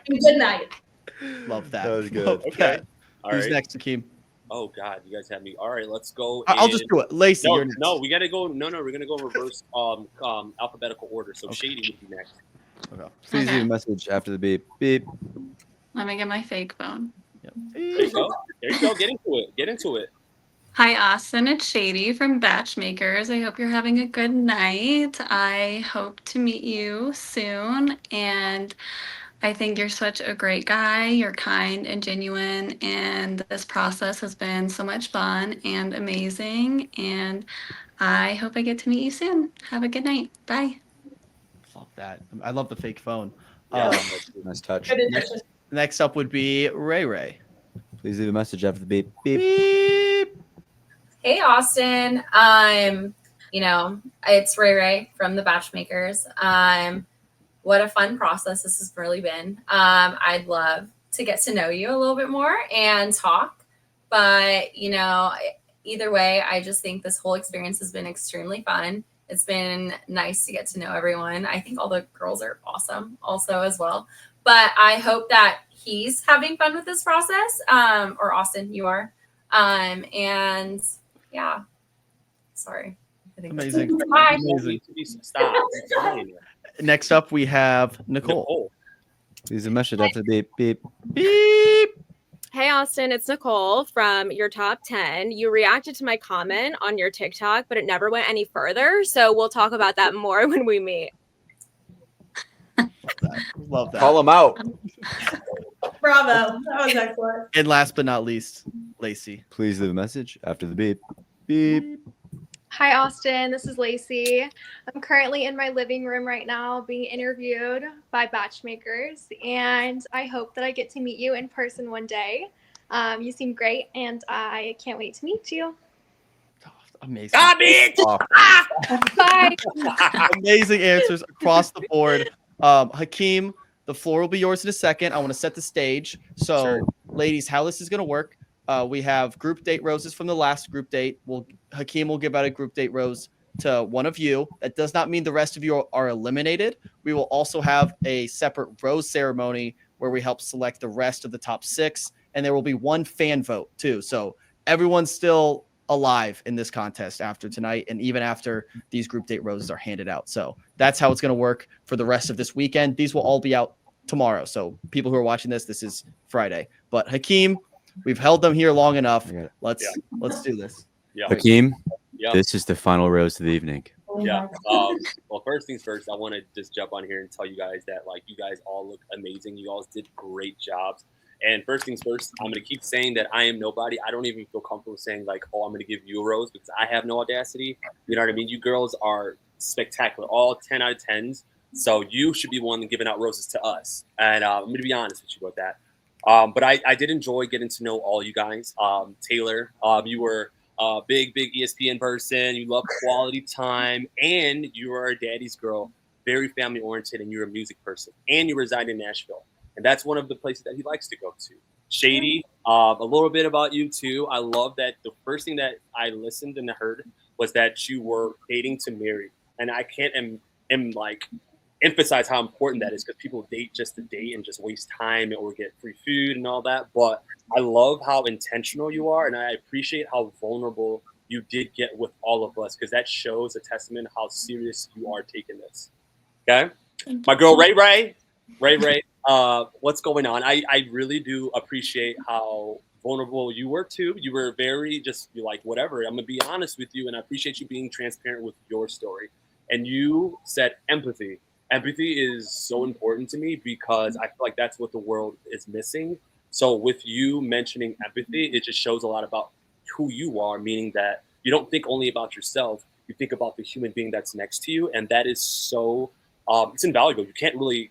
good night. Love that. That was good. Okay. Who's next, Hakeem? Oh God, you guys have me. All right, let's go. I'll just do it. Lacy, no, we gotta go. No, we're gonna go in reverse alphabetical order. So Shady would be next. Okay. Please leave a message after the beep. Beep. Let me get my fake phone. There you go. There you go. Get into it. Get into it. Hi, Austin. It's Shady from BachMakers. I hope you're having a good night. I hope to meet you soon. And I think you're such a great guy. You're kind and genuine. And this process has been so much fun and amazing. And I hope I get to meet you soon. Have a good night. Bye. Love that. I love the fake phone. Yeah, nice touch. Next up would be Ray Ray. Please leave a message after the beep. Beep. Beep. Hey, Austin. It's Ray Ray from the BachMakers. What a fun process this has really been. I'd love to get to know you a little bit more and talk, but either way, I just think this whole experience has been extremely fun. It's been nice to get to know everyone. I think all the girls are awesome also as well, but I hope that he's having fun with this process. Or Austin, you are. And yeah, sorry. I think Amazing. Amazing. Stop. Next up, we have Nicole. Please a message after the beep. Beep. Beep. Hey, Austin, it's Nicole from your top 10. You reacted to my comment on your TikTok, but it never went any further. So we'll talk about that more when we meet. Love that. Call him out. Bravo. That was excellent. And last but not least, Lacy. Please leave a message after the beep. Beep. Hi, Austin. This is Lacy. I'm currently in my living room right now being interviewed by BachMakers, and I hope that I get to meet you in person one day. You seem great, and I can't wait to meet you. Amazing. Bye. Amazing answers across the board. Hakeem, the floor will be yours in a second. I want to set the stage. So, Sure. Ladies, how this is going to work. We have group date roses from the last group date. Hakeem will give out a group date rose to one of you. That does not mean the rest of you are eliminated. We will also have a separate rose ceremony where we help select the rest of the top 6. And there will be one fan vote too. So everyone's still alive in this contest after tonight and even after these group date roses are handed out. So that's how it's going to work for the rest of this weekend. These will all be out tomorrow. So people who are watching this is Friday. But Hakeem, we've held them here long enough. Let's do this. Yeah. Hakeem, Yeah. this is the final rose of the evening. Yeah. Well, first things first, I want to just jump on here and tell you guys that you guys all look amazing. You all did great jobs. And first things first, I'm going to keep saying that I am nobody. I don't even feel comfortable saying I'm going to give you a rose because I have no audacity. You know what I mean? You girls are spectacular, all 10 out of 10s. So you should be one giving out roses to us. And I'm going to be honest with you about that. But I did enjoy getting to know all you guys. Taylor, you were a big ESPN person. You love quality time, and you are a daddy's girl, very family oriented, and you're a music person, and you reside in Nashville, and that's one of the places that he likes to go to. Shady, a little bit about you too. I love that the first thing that I listened and heard was that you were dating to marry, and I can't emphasize how important that is because people date just to date and just waste time or get free food and all that. But I love how intentional you are, and I appreciate how vulnerable you did get with all of us because that shows a testament how serious you are taking this. Okay, my girl Ray, what's going on? I really do appreciate how vulnerable you were too. You were very whatever. I'm gonna be honest with you, and I appreciate you being transparent with your story. And you said empathy. Empathy is so important to me because I feel like that's what the world is missing. So with you mentioning empathy, it just shows a lot about who you are, meaning that you don't think only about yourself, you think about the human being that's next to you. And that is so, it's invaluable. You can't really,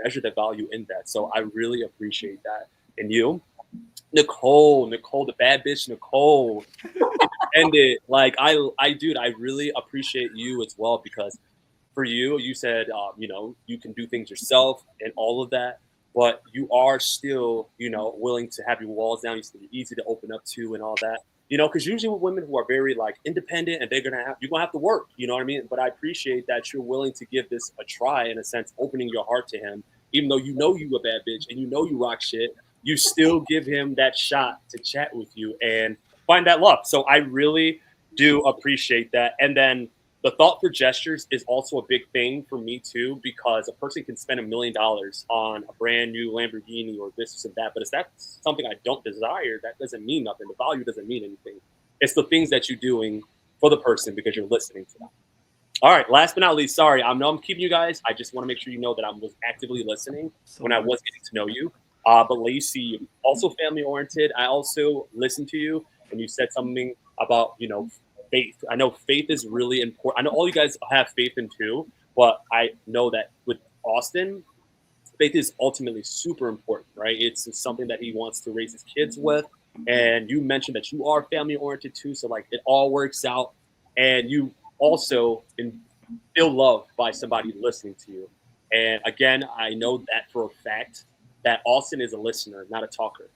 measure the value in that. So I really appreciate that. And you, Nicole, the bad bitch, Nicole, ended I really appreciate you as well because for you said, you can do things yourself and all of that, but you are still, willing to have your walls down. You're easy to open up to and all that, because usually with women who are very independent and you're going to have to work, you know what I mean? But I appreciate that you're willing to give this a try in a sense, opening your heart to him, even though you a bad bitch and you rock shit, you still give him that shot to chat with you and find that love. So I really do appreciate that. And then the thoughtful gestures is also a big thing for me too, because a person can spend $1 million on a brand new Lamborghini or this and that, but if that's something I don't desire, that doesn't mean nothing. The value doesn't mean anything. It's the things that you're doing for the person because you're listening to them. All right, last but not least, sorry, I know I'm keeping you guys. I just want to make sure you know that I was actively listening when I was getting to know you. But Lacy, also family oriented. I also listened to you, and you said something about, faith. I know faith is really important. I know all you guys have faith in too, but I know that with Austin, faith is ultimately super important, right? It's something that he wants to raise his kids with. And you mentioned that you are family oriented too, so like it all works out. And you also feel loved by somebody listening to you. And again, I know that for a fact that Austin is a listener, not a talker.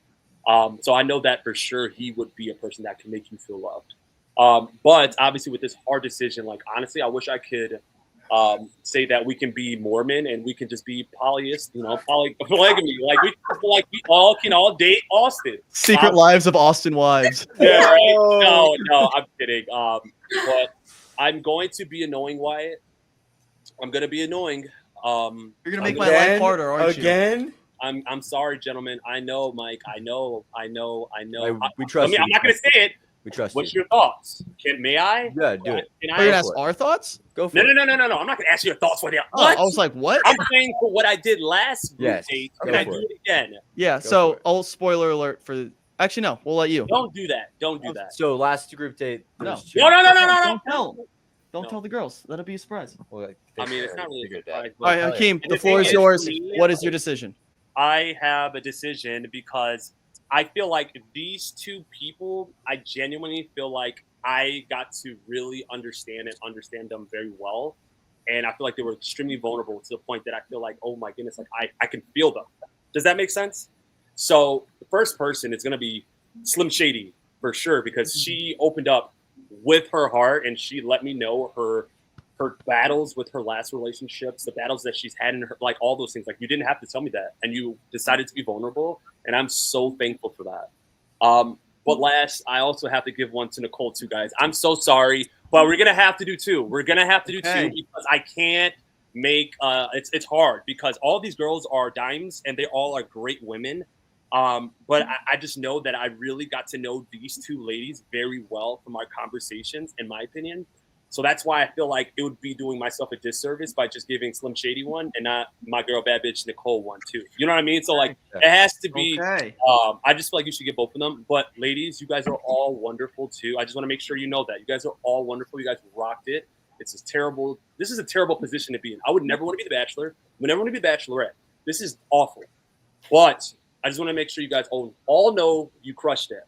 So I know that for sure he would be a person that can make you feel loved. But obviously with this hard decision, like honestly, I wish I could say that we can be Mormon and we can just be polygamous, polygamy. Like we all can all date Austin. Secret lives of Austin wives. Yeah, right? No, I'm kidding. But I'm going to be annoying, Wyatt. I'm gonna be annoying. You're gonna make my life harder, aren't you? I'm sorry, gentlemen. I know, Mike. I know. We trust you. I'm not gonna say it. We trust What's you. your thoughts? May I? Yeah, do it. Can Are I you gonna ask our thoughts? Go for it. No. I'm not gonna ask you your thoughts right now. Oh, I was like, what? I'm saying for what I did last Yes. date. Go Can I for do it. it again? Yeah. So, spoiler alert for. Actually, no. We'll let you. Don't do that. Don't do that. So last group date. No. there's two- No. Don't tell the girls. Let it be a surprise. Well, I mean, it's not really a figured surprise. All right, Hakeem, And the the floor thing is is, yours. for me, What is your decision? I have a decision because I feel like these two people, I genuinely feel like I got to really understand them very well. And I feel like they were extremely vulnerable to the point that I feel like, oh my goodness, like I can feel them. Does that make sense? So the first person is going to be Slim Shady for sure, because she opened up with her heart and she let me know her battles with her last relationships, the battles that she's had in her, like all those things. Like you didn't have to tell me that, and you decided to be vulnerable, and I'm so thankful for that. But last, I also have to give one to Nicole too, guys. I'm so sorry, but we're gonna have to do two. We're gonna have to do two because I can't make. It's hard because all these girls are dimes and they all are great women. But I just know that I really got to know these two ladies very well from our conversations, in my opinion. So that's why I feel like it would be doing myself a disservice by just giving Slim Shady one and not my girl bad bitch Nicole one too. You know what I mean? So like it has to be. Okay. I just feel like you should get both of them. But ladies, you guys are all wonderful too. I just want to make sure you know that you guys are all wonderful. You guys rocked it. This is a terrible position to be in. I would never want to be the Bachelor. I would never want to be the Bachelorette. This is awful. But I just want to make sure you guys all know you crushed it.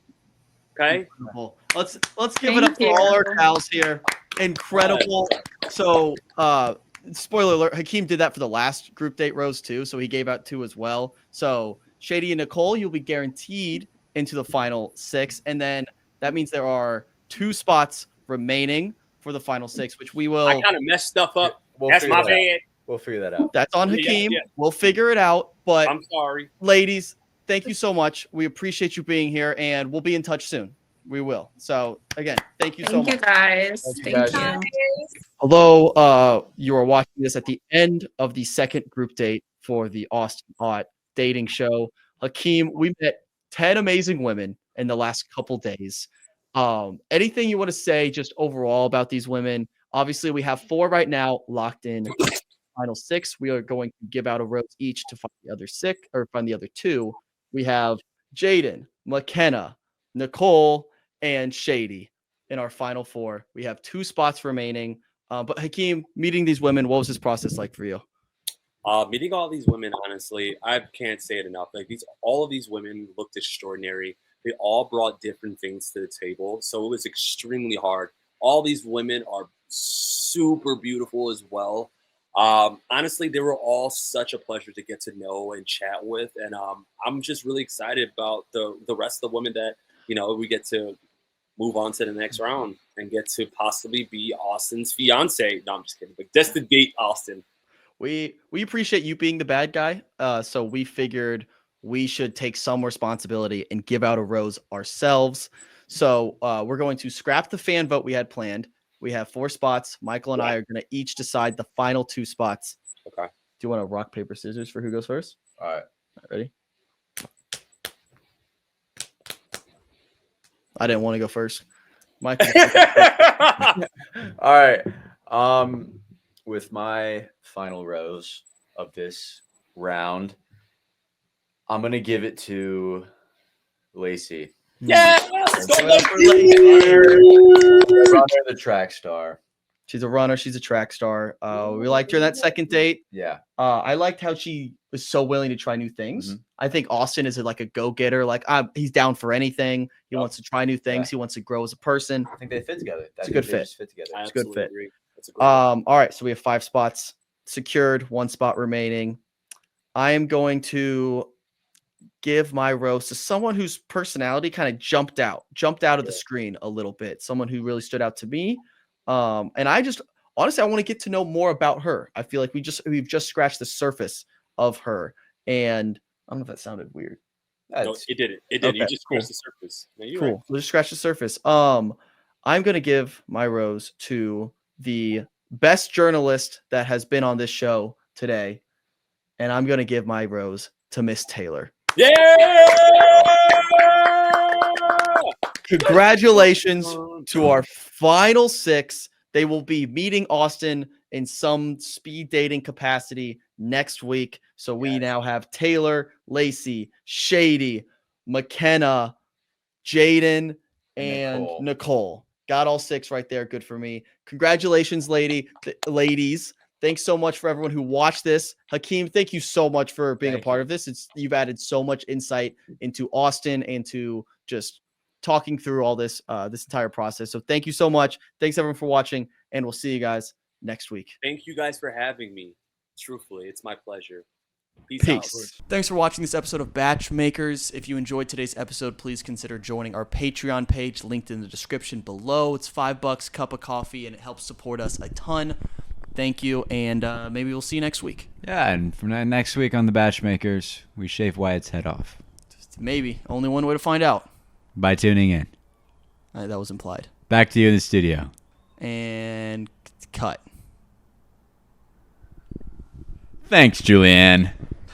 Okay. Let's give it up for all our cows here. Incredible. So, spoiler alert, Hakeem did that for the last group date rose too, so he gave out 2 as well. So Shady and Nicole, you'll be guaranteed into the final 6, and then that means there are 2 spots remaining for the final 6, which we will. I kind of messed stuff up. We'll That's my bad. We'll figure that out. That's on Hakeem. Yeah. We'll figure it out. But I'm sorry, ladies. Thank you so much. We appreciate you being here, and we'll be in touch soon. We will. So again, thank you so much. Thank you guys. Thank you. Although you are watching this at the end of the second group date for the Austin Ott dating show, Hakeem, we met 10 amazing women in the last couple days. Anything you want to say just overall about these women? Obviously, we have 4 right now locked in. Final 6. We are going to give out a rose each to find the other 6 or find the other 2. We have Jaden, McKenna, Nicole, and Shady in our final 4. We have 2 spots remaining. But Hakeem, meeting these women, what was this process like for you? Meeting all these women, honestly, I can't say it enough. Like all of these women looked extraordinary. They all brought different things to the table, so it was extremely hard. All these women are super beautiful as well. Honestly, they were all such a pleasure to get to know and chat with, and I'm just really excited about the rest of the women that we get to move on to the next round and get to possibly be Austin's fiance. No, I'm just kidding, but just to date Austin. We appreciate you being the bad guy, so we figured we should take some responsibility and give out a rose ourselves. So we're going to scrap the fan vote we had planned. We have 4 spots. Michael and I are going to each decide the final 2 spots. Okay. Do you want to rock, paper, scissors for who goes first? All right. Ready? I didn't want to go first. Michael. All right. With my final rose of this round, I'm gonna give it to Lacy. Yeah, let's go, Lacy. Runner, the track star. She's a runner. She's a track star. We liked her in that second date. Yeah. I liked how she was so willing to try new things. I think Austin is like a go-getter. Like he's down for anything. He wants to try new things. He wants to grow as a person. I think they fit together. It's a good fit. Fit together. It's a good fit. Agree. That's a great All right. So we have 5 spots secured, 1 spot remaining. I am going to give my rose to someone whose personality kind of jumped out of the screen a little bit. Someone who really stood out to me. And I just honestly, I want to get to know more about her. I feel like we've just scratched the surface of her. And I don't know if that sounded weird. No, it did. It did. Okay, You just scratched cool. the surface. No, you're Cool. right. We'll just scratch the surface. I'm gonna give my rose to the best journalist that has been on this show today, and I'm gonna give my rose to Miss Taylor. Yeah! Congratulations to our final 6. They will be meeting Austin in some speed dating capacity next week. So we now have Taylor, Lacy, Shady, McKenna, Jaden, and Nicole. Got all 6 right there. Good for me. Congratulations, ladies. Thanks so much for everyone who watched this. Hakeem, thank you so much for being a part of this. You've added so much insight into Austin and to just talking through all this this entire process. So thank you so much. Thanks everyone for watching, and we'll see you guys next week. Thank you guys for having me. Truthfully, it's my pleasure. Peace out. Thanks for watching this episode of BachMakers. If you enjoyed today's episode, please consider joining our Patreon page linked in the description below. It's $5, cup of coffee, and it helps support us a ton. Thank you, and maybe we'll see you next week. Yeah, and from next week on the BachMakers, we shave Wyatt's head off. Maybe. Only one way to find out. By tuning in. That was implied. Back to you in the studio. And cut. Thanks, Julianne.